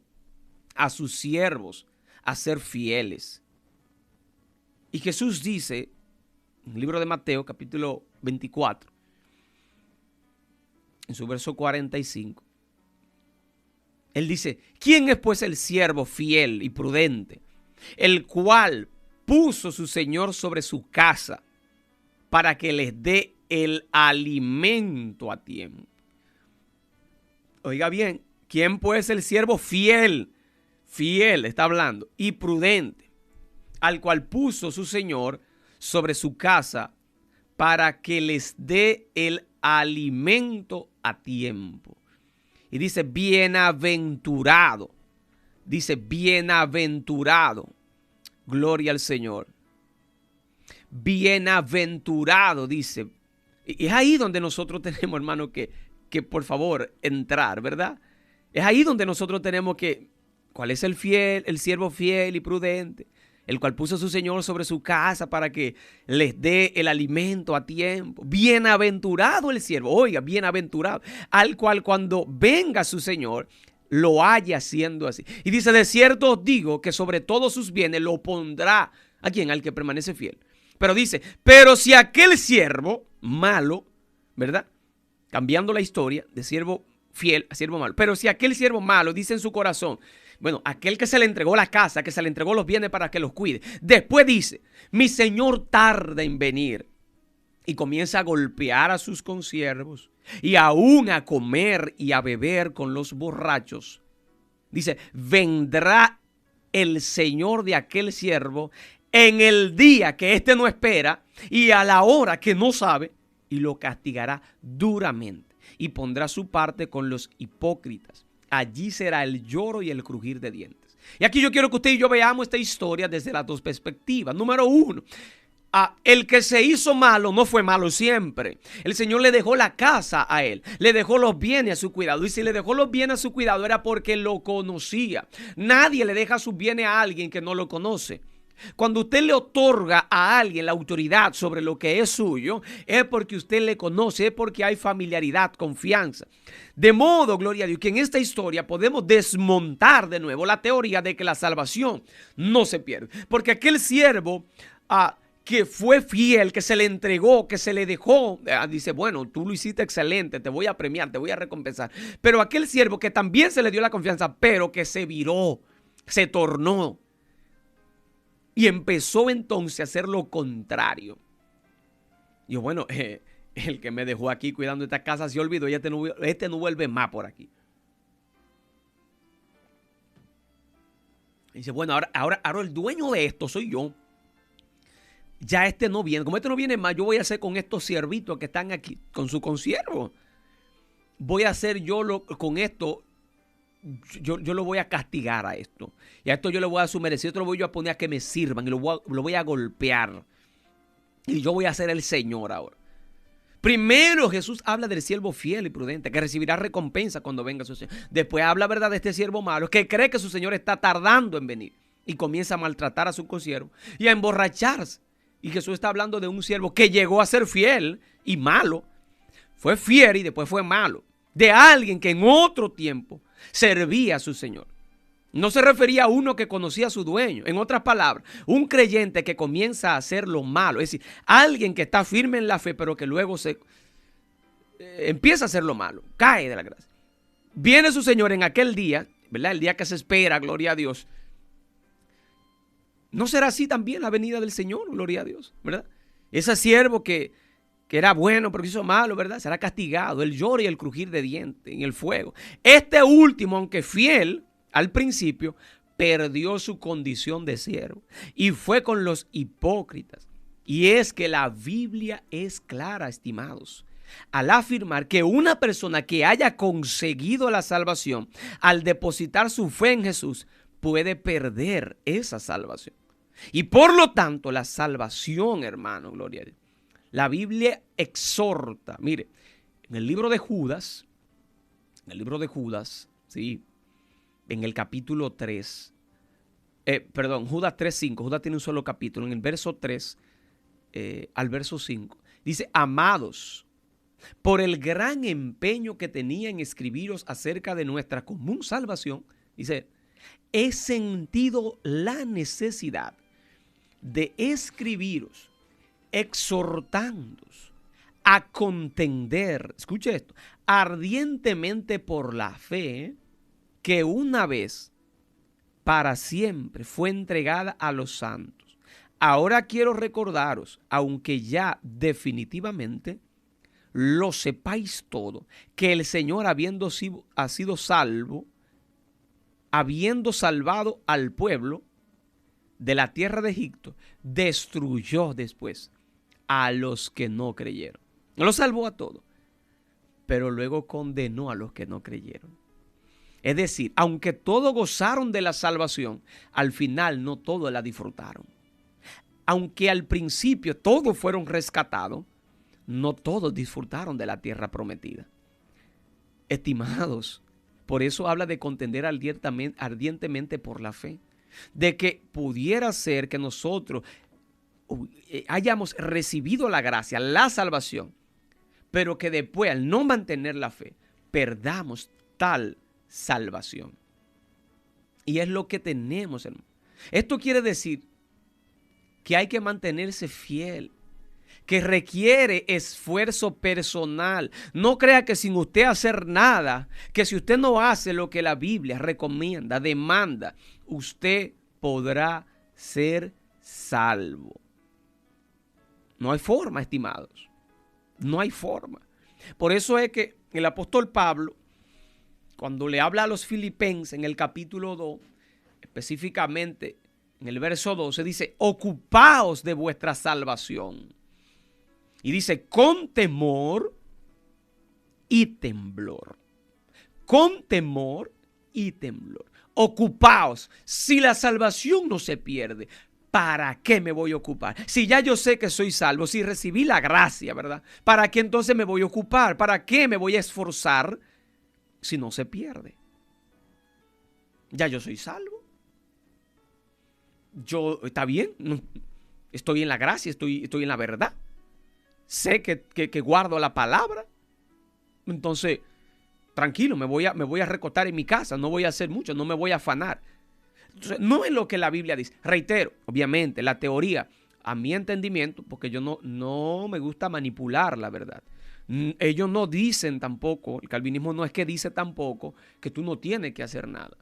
a sus siervos a ser fieles. Y Jesús dice, en el libro de Mateo, capítulo 24, en su verso 45, él dice, ¿quién es pues el siervo fiel y prudente, el cual puso su señor sobre su casa para que les dé el alimento a tiempo? Oiga bien, ¿quién pues es el siervo fiel? Fiel, está hablando, y prudente, al cual puso su señor sobre su casa para que les dé el alimento a tiempo. Y dice, bienaventurado. Dice, bienaventurado. Gloria al Señor. Bienaventurado, dice. Y es ahí donde nosotros tenemos, hermano, que por favor entrar, ¿verdad? Es ahí donde nosotros tenemos que, ¿cuál es el fiel, el siervo fiel y prudente? El cual puso a su señor sobre su casa para que les dé el alimento a tiempo. Bienaventurado el siervo, oiga, bienaventurado, al cual cuando venga su señor lo haya haciendo así. Y dice, de cierto os digo que sobre todos sus bienes lo pondrá. ¿A quién? Al que permanece fiel. Pero dice, pero si aquel siervo malo, ¿verdad? Cambiando la historia de siervo fiel a siervo malo. Pero si aquel siervo malo dice en su corazón, bueno, aquel que se le entregó la casa, que se le entregó los bienes para que los cuide, después dice, mi señor tarda en venir, y comienza a golpear a sus consiervos y aún a comer y a beber con los borrachos. Dice, vendrá el señor de aquel siervo en el día que éste no espera y a la hora que no sabe, y lo castigará duramente y pondrá su parte con los hipócritas. Allí será el lloro y el crujir de dientes. Y aquí yo quiero que usted y yo veamos esta historia desde las dos perspectivas. Número uno, el que se hizo malo no fue malo siempre. El Señor le dejó la casa a él, le dejó los bienes a su cuidado. Y si le dejó los bienes a su cuidado era porque lo conocía. Nadie le deja sus bienes a alguien que no lo conoce. Cuando usted le otorga a alguien la autoridad sobre lo que es suyo, es porque usted le conoce, es porque hay familiaridad, confianza. De modo, gloria a Dios, que en esta historia podemos desmontar de nuevo la teoría de que la salvación no se pierde. Porque aquel siervo que fue fiel, que se le entregó, que se le dejó, dice, bueno, tú lo hiciste excelente, te voy a premiar, te voy a recompensar. Pero aquel siervo que también se le dio la confianza, pero que se viró, se tornó, y empezó entonces a hacer lo contrario. Y yo, bueno, el que me dejó aquí cuidando esta casa se olvidó y este no vuelve más por aquí. Y dice, bueno, ahora el dueño de esto soy yo. Ya este no viene. Como este no viene más, yo voy a hacer con estos siervitos que están aquí, con su consiervo. Voy a hacer con esto. Yo lo voy a castigar a esto. Y a esto yo le voy a sumergir. Esto lo voy yo a poner a que me sirvan. Y lo voy a golpear. Y yo voy a ser el Señor ahora. Primero Jesús habla del siervo fiel y prudente, que recibirá recompensa cuando venga su Señor. Después habla, ¿verdad?, de este siervo malo, que cree que su Señor está tardando en venir. Y comienza a maltratar a su consiervo y a emborracharse. Y Jesús está hablando de un siervo que llegó a ser fiel y malo. Fue fiel y después fue malo. De alguien que en otro tiempo servía a su Señor. No se refería a uno que conocía a su dueño. En otras palabras, un creyente que comienza a hacer lo malo. Es decir, alguien que está firme en la fe, pero que luego empieza a hacer lo malo. Cae de la gracia. Viene su Señor en aquel día, ¿verdad? El día que se espera, gloria a Dios. ¿No será así también la venida del Señor? Gloria a Dios, ¿verdad? Ese siervo que era bueno pero hizo malo, ¿verdad? Será castigado. El lloro y el crujir de dientes en el fuego. Este último, aunque fiel al principio, perdió su condición de siervo y fue con los hipócritas. Y es que la Biblia es clara, estimados, al afirmar que una persona que haya conseguido la salvación, al depositar su fe en Jesús, puede perder esa salvación. Y por lo tanto, la salvación, hermano, gloria a Dios, la Biblia exhorta, mire, en el libro de Judas, sí, en el capítulo 3, Judas 3:5, Judas tiene un solo capítulo, en el verso 3 al verso 5, dice, amados, por el gran empeño que tenía en escribiros acerca de nuestra común salvación, dice, he sentido la necesidad de escribiros, exhortándoos a contender, escuche esto, ardientemente por la fe que una vez para siempre fue entregada a los santos. Ahora quiero recordaros, aunque ya definitivamente lo sepáis todo, que el Señor habiendo sido salvo, habiendo salvado al pueblo de la tierra de Egipto, destruyó después a los que no creyeron. Lo salvó a todos, pero luego condenó a los que no creyeron. Es decir, aunque todos gozaron de la salvación, al final no todos la disfrutaron. Aunque al principio todos fueron rescatados, no todos disfrutaron de la tierra prometida. Estimados, por eso habla de contender ardientemente por la fe, de que pudiera ser que nosotros hayamos recibido la gracia, la salvación, pero que después, al no mantener la fe, perdamos tal salvación. Y es lo que tenemos, hermano. Esto quiere decir que hay que mantenerse fiel, que requiere esfuerzo personal. No crea que sin usted hacer nada, que si usted no hace lo que la Biblia recomienda, demanda, usted podrá ser salvo. No hay forma, estimados. No hay forma. Por eso es que el apóstol Pablo, cuando le habla a los filipenses en el capítulo 2, específicamente en el verso 12, dice, ocupaos de vuestra salvación. Y dice, con temor y temblor. Con temor y temblor. Ocupaos. Si la salvación no se pierde, ¿para qué me voy a ocupar? Si ya yo sé que soy salvo, si recibí la gracia, ¿verdad? ¿Para qué entonces me voy a ocupar? ¿Para qué me voy a esforzar si no se pierde? Ya yo soy salvo. Está bien, estoy en la gracia, estoy en la verdad. Sé que guardo la palabra. Entonces, tranquilo, me voy a recostar en mi casa, no voy a hacer mucho, no me voy a afanar. Entonces, no es lo que la Biblia dice. Reitero, obviamente, la teoría, a mi entendimiento, porque yo no me gusta manipular la verdad. Ellos no dicen tampoco, el calvinismo no es que dice tampoco que tú no tienes que hacer nada.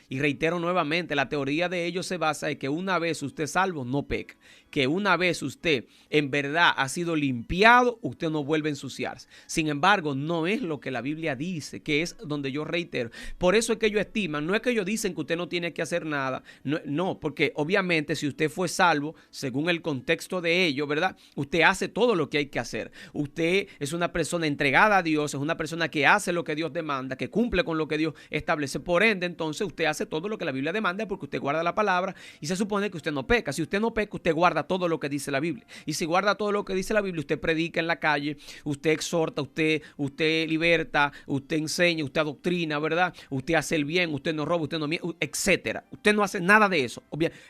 Y reitero nuevamente, la teoría de ellos se basa en que una vez usted es salvo, no peca. Que una vez usted en verdad ha sido limpiado, usted no vuelve a ensuciarse. Sin embargo, no es lo que la Biblia dice, que es donde yo reitero. Por eso es que ellos estiman, no es que ellos dicen que usted no tiene que hacer nada. No, porque obviamente si usted fue salvo, según el contexto de ellos, ¿verdad? Usted hace todo lo que hay que hacer. Usted es una persona entregada a Dios, es una persona que hace lo que Dios demanda, que cumple con lo que Dios establece. Por ende, entonces usted hace todo lo que la Biblia demanda porque usted guarda la palabra y se supone que usted no peca. Si usted no peca, usted guarda todo lo que dice la Biblia. Y si guarda todo lo que dice la Biblia, usted predica en la calle, usted exhorta, usted liberta, usted enseña, usted adoctrina, ¿verdad? Usted hace el bien, usted no roba, usted no miente, etcétera. Usted no hace nada de eso.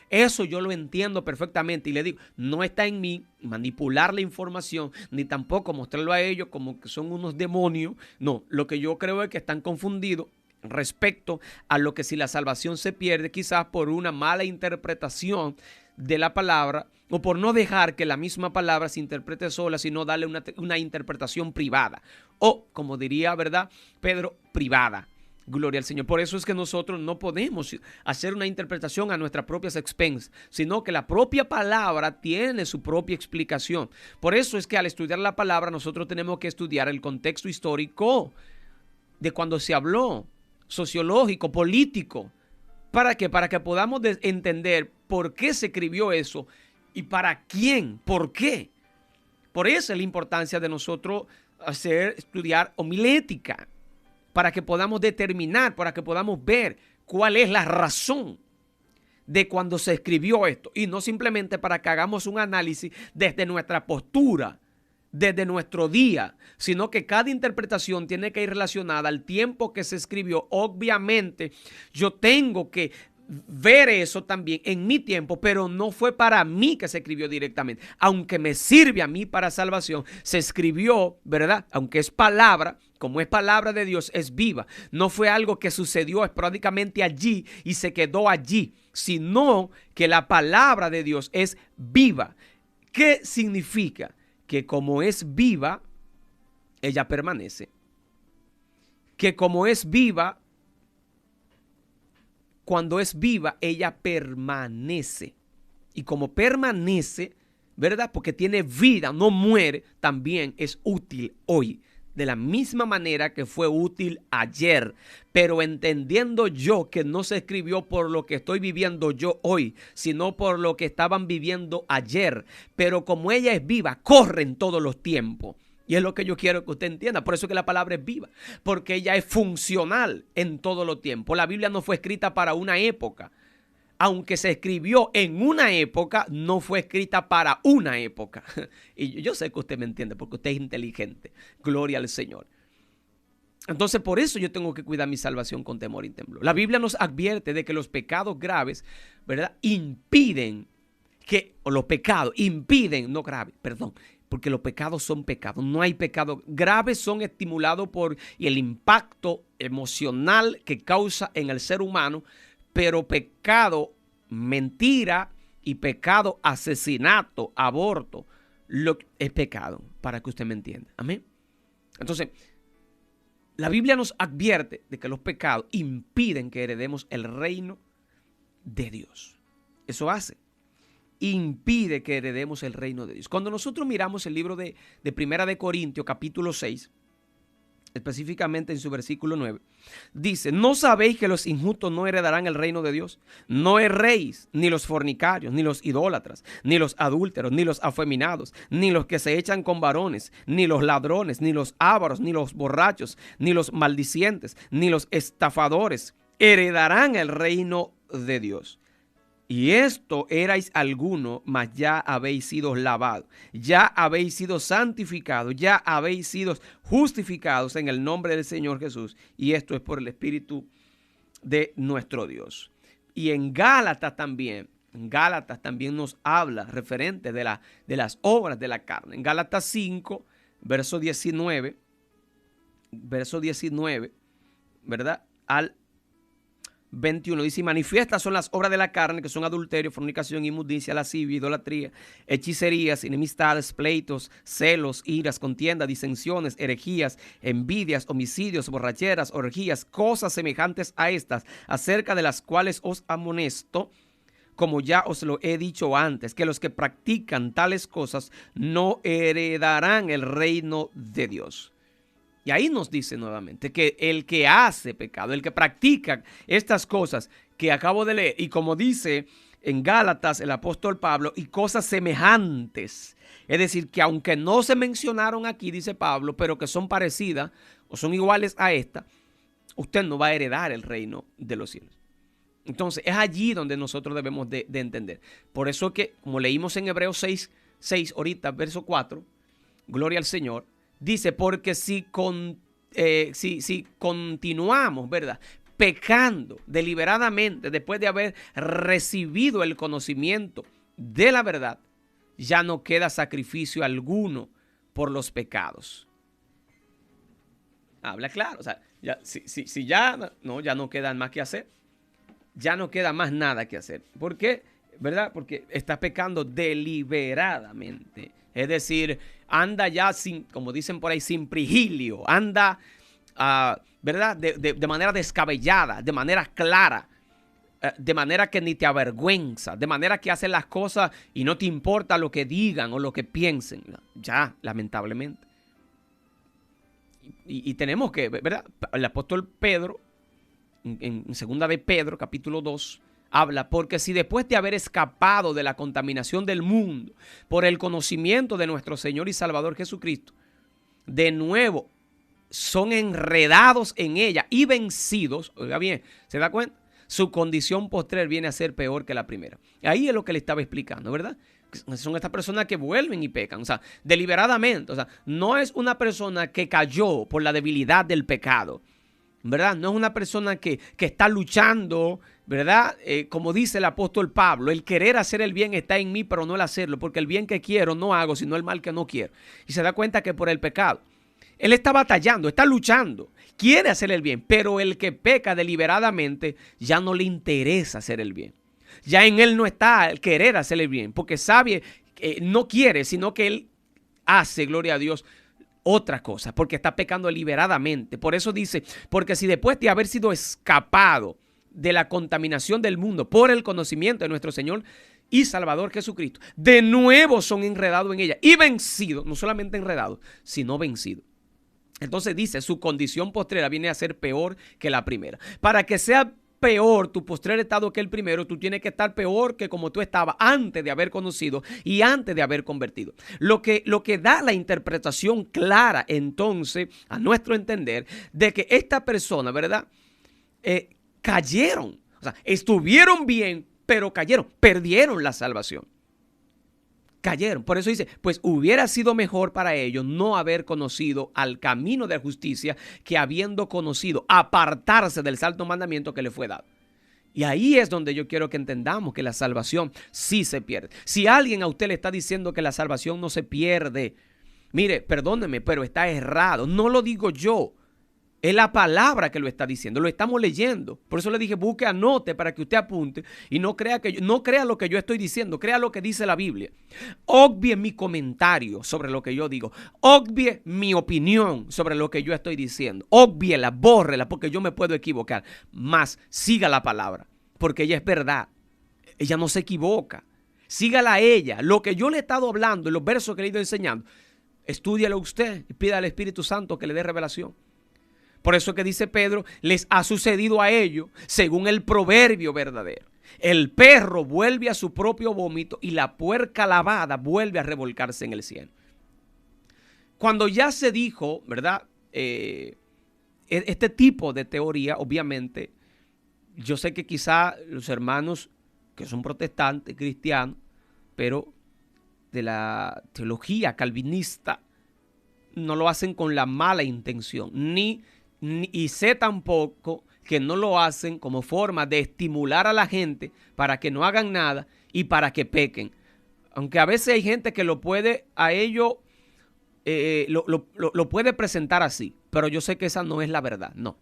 Eso yo lo entiendo perfectamente y le digo, no está en mí manipular la información, ni tampoco mostrarlo a ellos como que son unos demonios. No, lo que yo creo es que están confundidos respecto a lo que si la salvación se pierde, quizás por una mala interpretación de la palabra o por no dejar que la misma palabra se interprete sola, sino darle una interpretación privada o, como diría, ¿verdad?, Pedro, privada. Gloria al Señor. Por eso es que nosotros no podemos hacer una interpretación a nuestras propias expensas, sino que la propia palabra tiene su propia explicación. Por eso es que al estudiar la palabra nosotros tenemos que estudiar el contexto histórico de cuando se habló, sociológico, político. ¿Para qué? Para que podamos entender por qué se escribió eso y para quién, por qué. Por eso es la importancia de nosotros estudiar homilética, para que podamos determinar, para que podamos ver cuál es la razón de cuando se escribió esto y no simplemente para que hagamos un análisis desde nuestra postura, desde nuestro día, sino que cada interpretación tiene que ir relacionada al tiempo que se escribió. Obviamente, yo tengo que ver eso también en mi tiempo, pero no fue para mí que se escribió directamente. Aunque me sirve a mí para salvación, se escribió, ¿verdad? Aunque es palabra, como es palabra de Dios, es viva. No fue algo que sucedió esporádicamente allí y se quedó allí, sino que la palabra de Dios es viva. ¿Qué significa? Que como es viva, ella permanece. que como es viva, cuando es viva, ella permanece. Y como permanece, ¿verdad? Porque tiene vida, no muere, también es útil hoy. De la misma manera que fue útil ayer. Pero entendiendo yo que no se escribió por lo que estoy viviendo yo hoy, sino por lo que estaban viviendo ayer. Pero como ella es viva, corre en todos los tiempos. Y es lo que yo quiero que usted entienda. Por eso que la palabra es viva. Porque ella es funcional en todos los tiempos. La Biblia no fue escrita para una época. Aunque se escribió en una época, no fue escrita para una época. Y yo sé que usted me entiende porque usted es inteligente. Gloria al Señor. Entonces, por eso yo tengo que cuidar mi salvación con temor y temblor. La Biblia nos advierte de que los pecados graves, ¿verdad? No graves, perdón. Porque los pecados son pecados. No hay pecados graves, son estimulados por el impacto emocional que causa en el ser humano. Pero pecado, mentira y pecado, asesinato, aborto, es pecado, para que usted me entienda. Amén. Entonces, la Biblia nos advierte de que los pecados impiden que heredemos el reino de Dios. Eso hace. Impide que heredemos el reino de Dios. Cuando nosotros miramos el libro de Primera de Corintios, capítulo 6, específicamente en su versículo 9, dice: ¿no sabéis que los injustos no heredarán el reino de Dios? No erréis, ni los fornicarios, ni los idólatras, ni los adúlteros, ni los afeminados, ni los que se echan con varones, ni los ladrones, ni los ávaros, ni los borrachos, ni los maldicientes, ni los estafadores heredarán el reino de Dios. Y esto erais alguno, mas ya habéis sido lavados, ya habéis sido santificados, ya habéis sido justificados en el nombre del Señor Jesús. Y esto es por el Espíritu de nuestro Dios. Y en Gálatas también nos habla referente de las obras de la carne. En Gálatas 5, verso 19, ¿verdad? Al 21 dice: manifiestas son las obras de la carne, que son adulterio, fornicación, inmundicia, lascivia, idolatría, hechicerías, enemistades, pleitos, celos, iras, contiendas, disensiones, herejías, envidias, homicidios, borracheras, orgías, cosas semejantes a estas, acerca de las cuales os amonesto, como ya os lo he dicho antes, que los que practican tales cosas no heredarán el reino de Dios. Y ahí nos dice nuevamente que el que hace pecado, el que practica estas cosas que acabo de leer, y como dice en Gálatas el apóstol Pablo, y cosas semejantes, es decir, que aunque no se mencionaron aquí, dice Pablo, pero que son parecidas o son iguales a esta, usted no va a heredar el reino de los cielos. Entonces es allí donde nosotros debemos de entender. Por eso que, como leímos en Hebreos 6 ahorita, verso 4, gloria al Señor, dice: porque si continuamos, ¿verdad?, pecando deliberadamente después de haber recibido el conocimiento de la verdad, ya no queda sacrificio alguno por los pecados. Habla claro. O sea, ya no queda más que hacer. Ya no queda más nada que hacer. ¿Por qué? ¿Verdad? Porque está pecando deliberadamente. Es decir, anda ya sin, como dicen por ahí, sin prigilio. Anda, ¿verdad? De manera descabellada, de manera clara, de manera que ni te avergüenza, de manera que haces las cosas y no te importa lo que digan o lo que piensen. Ya, lamentablemente. Y tenemos que, ¿verdad? El apóstol Pedro, en segunda de Pedro, capítulo 2, habla: porque si después de haber escapado de la contaminación del mundo por el conocimiento de nuestro Señor y Salvador Jesucristo, de nuevo son enredados en ella y vencidos, oiga bien, ¿se da cuenta? Su condición postrer viene a ser peor que la primera. Ahí es lo que le estaba explicando, ¿verdad? Son estas personas que vuelven y pecan, o sea, deliberadamente. O sea, no es una persona que cayó por la debilidad del pecado, ¿verdad? No es una persona que está luchando, ¿verdad? Como dice el apóstol Pablo: el querer hacer el bien está en mí, pero no el hacerlo, porque el bien que quiero no hago, sino el mal que no quiero. Y se da cuenta que por el pecado él está batallando, está luchando, quiere hacer el bien, pero el que peca deliberadamente ya no le interesa hacer el bien. Ya en él no está el querer hacer el bien, porque sabe que no quiere, sino que él hace, gloria a Dios, otra cosa, porque está pecando deliberadamente. Por eso dice, porque si después de haber sido escapado de la contaminación del mundo por el conocimiento de nuestro Señor y Salvador Jesucristo, de nuevo son enredados en ella y vencidos, no solamente enredados, sino vencidos. Entonces dice, su condición postrera viene a ser peor que la primera. Para que sea peor tu postrer estado que el primero, tú tienes que estar peor que como tú estabas antes de haber conocido y antes de haber convertido. Lo que da la interpretación clara entonces, a nuestro entender, de que esta persona, ¿verdad? Cayeron, o sea, estuvieron bien, pero cayeron, perdieron la salvación. Cayeron. Por eso dice, pues hubiera sido mejor para ellos no haber conocido al camino de la justicia que habiendo conocido, apartarse del santo mandamiento que le fue dado. Y ahí es donde yo quiero que entendamos que la salvación sí se pierde. Si alguien a usted le está diciendo que la salvación no se pierde, mire, perdóneme, pero está errado. No lo digo yo. Es la palabra que lo está diciendo, lo estamos leyendo. Por eso le dije, busque, anote para que usted apunte y no crea lo que yo estoy diciendo, crea lo que dice la Biblia. Obvie mi comentario sobre lo que yo digo, obvie mi opinión sobre lo que yo estoy diciendo, obviela, bórrela, porque yo me puedo equivocar. Más siga la palabra, porque ella es verdad, ella no se equivoca. Sígala a ella, lo que yo le he estado hablando, los versos que le he ido enseñando, estúdialo usted y pida al Espíritu Santo que le dé revelación. Por eso que dice Pedro, les ha sucedido a ellos según el proverbio verdadero. El perro vuelve a su propio vómito y la puerca lavada vuelve a revolcarse en el cielo. Cuando ya se dijo, ¿verdad? Este tipo de teoría, obviamente, yo sé que quizá los hermanos que son protestantes, cristianos, pero de la teología calvinista, no lo hacen con la mala intención, y sé tampoco que no lo hacen como forma de estimular a la gente para que no hagan nada y para que pequen. Aunque a veces hay gente que lo puede, a ello, lo puede presentar así, pero yo sé que esa no es la verdad, no.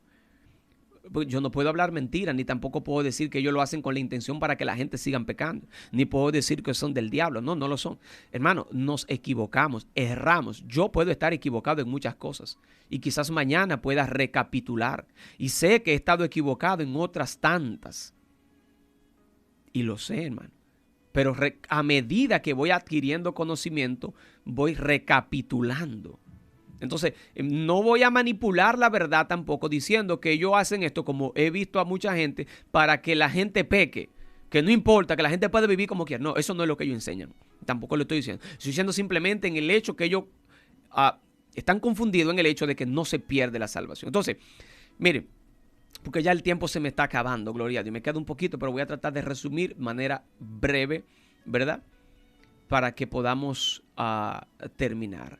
Yo no puedo hablar mentiras, ni tampoco puedo decir que ellos lo hacen con la intención para que la gente siga pecando, ni puedo decir que son del diablo. No, no lo son. Hermano, nos equivocamos, erramos. Yo puedo estar equivocado en muchas cosas y quizás mañana pueda recapitular. Y sé que he estado equivocado en otras tantas. Y lo sé, hermano. Pero a medida que voy adquiriendo conocimiento, voy recapitulando. Entonces, no voy a manipular la verdad tampoco diciendo que ellos hacen esto, como he visto a mucha gente, para que la gente peque. Que no importa, que la gente puede vivir como quiera. No, eso no es lo que ellos enseñan. Tampoco lo estoy diciendo. Estoy diciendo simplemente en el hecho que ellos están confundidos en el hecho de que no se pierde la salvación. Entonces, miren, porque ya el tiempo se me está acabando, gloria a Dios. Me queda un poquito, pero voy a tratar de resumir de manera breve, ¿verdad? Para que podamos terminar.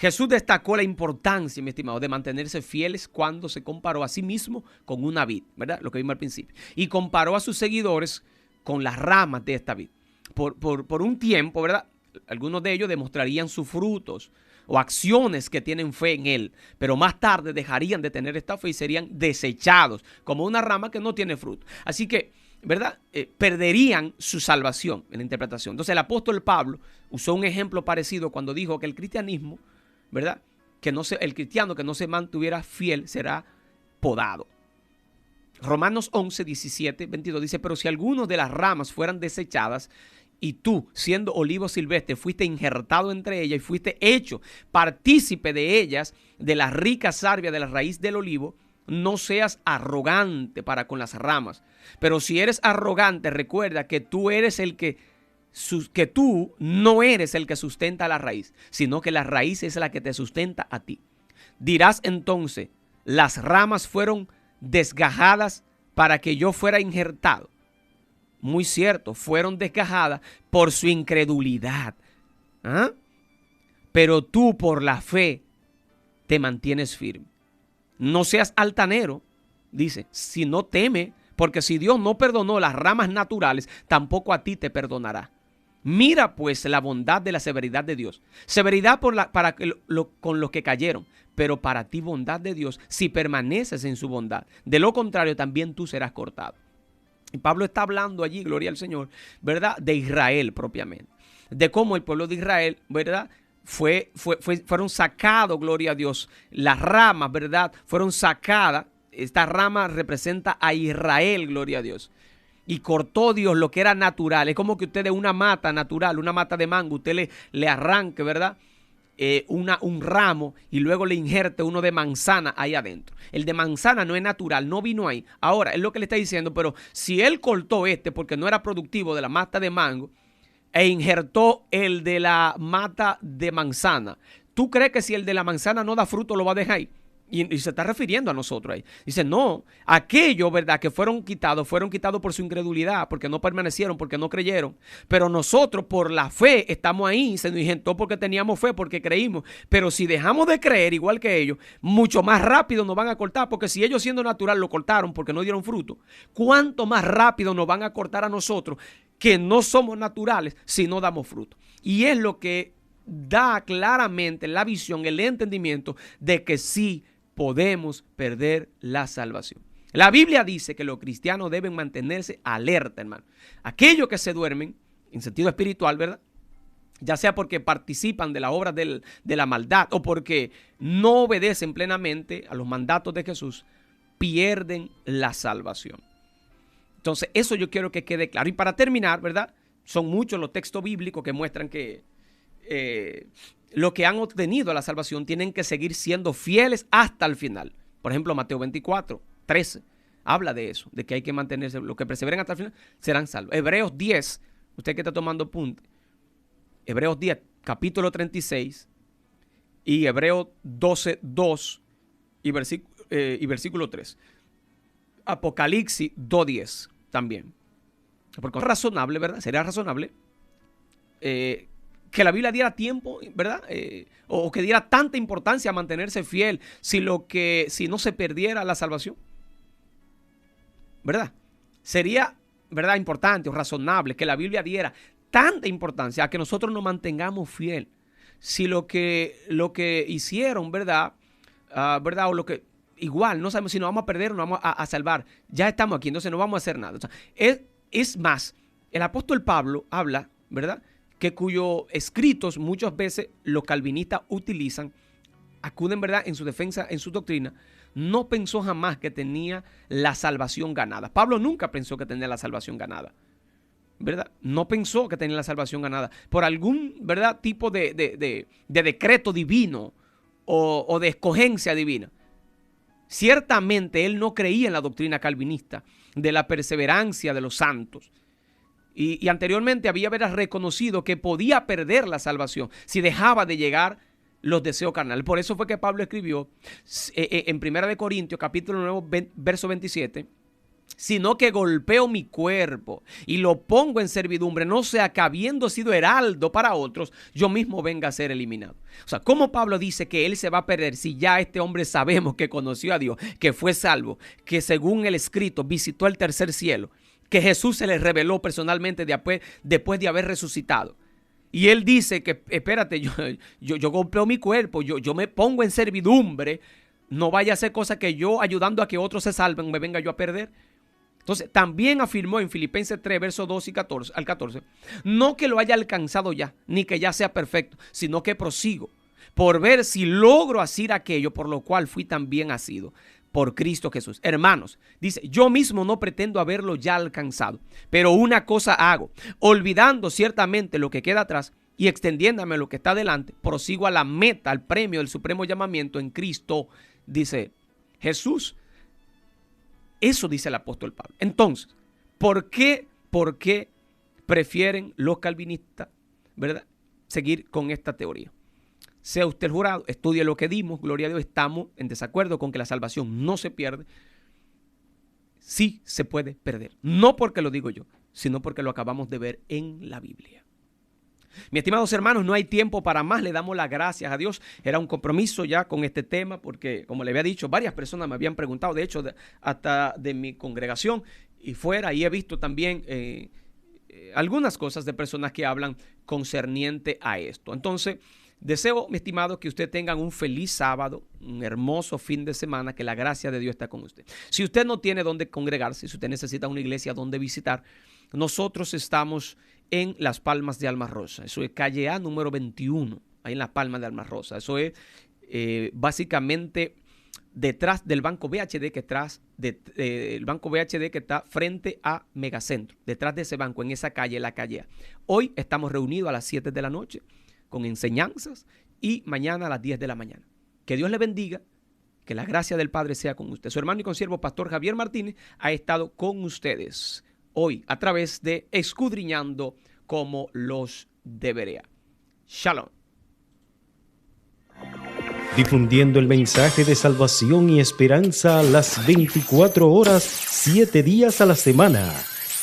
Jesús destacó la importancia, mi estimado, de mantenerse fieles cuando se comparó a sí mismo con una vid, ¿verdad? Lo que vimos al principio. Y comparó a sus seguidores con las ramas de esta vid. Por un tiempo, ¿verdad? Algunos de ellos demostrarían sus frutos o acciones que tienen fe en él, pero más tarde dejarían de tener esta fe y serían desechados como una rama que no tiene fruto. Así que, ¿verdad? Perderían su salvación en la interpretación. Entonces el apóstol Pablo usó un ejemplo parecido cuando dijo que el cristianismo, ¿verdad? El cristiano que no se mantuviera fiel será podado. Romanos 11, 17, 22 dice, pero si algunos de las ramas fueran desechadas y tú, siendo olivo silvestre, fuiste injertado entre ellas y fuiste hecho partícipe de ellas, de la rica savia de la raíz del olivo, no seas arrogante para con las ramas. Pero si eres arrogante, recuerda que tú no eres el que sustenta la raíz, sino que la raíz es la que te sustenta a ti. Dirás entonces, las ramas fueron desgajadas para que yo fuera injertado. Muy cierto, fueron desgajadas por su incredulidad. Pero tú por la fe te mantienes firme. No seas altanero, dice, si no teme, porque si Dios no perdonó las ramas naturales, tampoco a ti te perdonará. Mira pues la bondad de la severidad de Dios. Severidad con los que cayeron, pero para ti bondad de Dios si permaneces en su bondad. De lo contrario, también tú serás cortado. Y Pablo está hablando allí, gloria al Señor, ¿verdad? De Israel propiamente. De cómo el pueblo de Israel, ¿verdad? fueron sacados, gloria a Dios, las ramas, ¿verdad? Fueron sacadas. Esta rama representa a Israel, gloria a Dios. Y cortó Dios lo que era natural. Es como que usted de una mata natural, una mata de mango, usted le arranque, ¿verdad? Un ramo y luego le injerte uno de manzana ahí adentro. El de manzana no es natural, no vino ahí. Ahora, es lo que le está diciendo, pero si él cortó porque no era productivo de la mata de mango e injertó el de la mata de manzana, ¿tú crees que si el de la manzana no da fruto lo va a dejar ahí? Y se está refiriendo a nosotros ahí. Dice, no, aquellos, ¿verdad?, que fueron quitados por su incredulidad, porque no permanecieron, porque no creyeron. Pero nosotros por la fe estamos ahí, se nos ingentó porque teníamos fe, porque creímos. Pero si dejamos de creer igual que ellos, mucho más rápido nos van a cortar, porque si ellos siendo natural lo cortaron porque no dieron fruto, ¿cuánto más rápido nos van a cortar a nosotros que no somos naturales si no damos fruto? Y es lo que da claramente la visión, el entendimiento de que sí podemos perder la salvación. La Biblia dice que los cristianos deben mantenerse alerta, hermano. Aquellos que se duermen, en sentido espiritual, ¿verdad?, ya sea porque participan de la obra de la maldad o porque no obedecen plenamente a los mandatos de Jesús, pierden la salvación. Entonces, eso yo quiero que quede claro. Y para terminar, ¿verdad?, son muchos los textos bíblicos que muestran que los que han obtenido la salvación tienen que seguir siendo fieles hasta el final. Por ejemplo, Mateo 24, 13, habla de eso, de que hay que mantenerse, los que perseveren hasta el final serán salvos. Hebreos 10, usted que está tomando apunte, Hebreos 10, capítulo 36 y Hebreos 12, 2 y versículo 3. Apocalipsis 2:10 también. Porque es razonable, ¿verdad? Sería razonable que la Biblia diera tiempo, ¿verdad? O que diera tanta importancia a mantenerse fiel si no se perdiera la salvación, ¿verdad? Sería, ¿verdad?, importante o razonable que la Biblia diera tanta importancia a que nosotros nos mantengamos fiel. Si lo que hicieron, ¿verdad? ¿Verdad? O lo que igual no sabemos si nos vamos a perder o nos vamos a salvar. Ya estamos aquí, entonces no vamos a hacer nada. O sea, es más, el apóstol Pablo habla, ¿verdad?, que cuyos escritos muchas veces los calvinistas utilizan, acuden, ¿verdad?, en su defensa, en su doctrina. No pensó jamás que tenía la salvación ganada. Pablo nunca pensó que tenía la salvación ganada, ¿verdad? No pensó que tenía la salvación ganada por algún, ¿verdad?, tipo de decreto divino o de escogencia divina. Ciertamente él no creía en la doctrina calvinista de la perseverancia de los santos. Y anteriormente había reconocido que podía perder la salvación si dejaba de llegar los deseos carnales. Por eso fue que Pablo escribió en 1 Corintios, capítulo 9, verso 27, sino que golpeo mi cuerpo y lo pongo en servidumbre, no sea que habiendo sido heraldo para otros, yo mismo venga a ser eliminado. O sea, ¿cómo Pablo dice que él se va a perder si ya este hombre sabemos que conoció a Dios, que fue salvo, que según el escrito visitó el tercer cielo, que Jesús se le reveló personalmente después de haber resucitado? Y él dice que, espérate, yo golpeo mi cuerpo, yo me pongo en servidumbre, no vaya a hacer cosas que yo, ayudando a que otros se salven, me venga yo a perder. Entonces, también afirmó en Filipenses 3, versos 2 al 14, no que lo haya alcanzado ya, ni que ya sea perfecto, sino que prosigo por ver si logro hacer aquello por lo cual fui también asido por Cristo Jesús. Hermanos, dice, yo mismo no pretendo haberlo ya alcanzado, pero una cosa hago, olvidando ciertamente lo que queda atrás y extendiéndome lo que está delante, prosigo a la meta, al premio del supremo llamamiento en Cristo, dice Jesús. Eso dice el apóstol Pablo. Entonces, ¿por qué prefieren los calvinistas, ¿verdad?, seguir con esta teoría? Sea usted el jurado, estudie lo que dimos, gloria a Dios, estamos en desacuerdo con que la salvación no se pierde. Sí se puede perder, no porque lo digo yo, sino porque lo acabamos de ver en la Biblia. Mis estimados hermanos, no hay tiempo para más, le damos las gracias a Dios. Era un compromiso ya con este tema porque, como le había dicho, varias personas me habían preguntado, de hecho, hasta de mi congregación y fuera, y he visto también algunas cosas de personas que hablan concerniente a esto. Entonces, deseo, mi estimado, que usted tenga un feliz sábado, un hermoso fin de semana, que la gracia de Dios está con usted. Si usted no tiene dónde congregarse, si usted necesita una iglesia donde visitar, nosotros estamos en Las Palmas de Alma Rosa. Eso es calle A número 21, ahí en la palma de Alma Rosa. Eso es básicamente detrás del Banco BHD, el Banco BHD que está frente a Megacentro. Detrás de ese banco, en esa calle, la calle A. Hoy estamos reunidos a las 7 de la noche con enseñanzas y mañana a las 10 de la mañana. Que Dios le bendiga, que la gracia del Padre sea con usted. Su hermano y consiervo, Pastor Javier Martínez, ha estado con ustedes hoy a través de Escudriñando como los debería. Shalom. Difundiendo el mensaje de salvación y esperanza a las 24 horas, 7 días a la semana.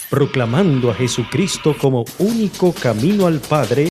Proclamando a Jesucristo como único camino al Padre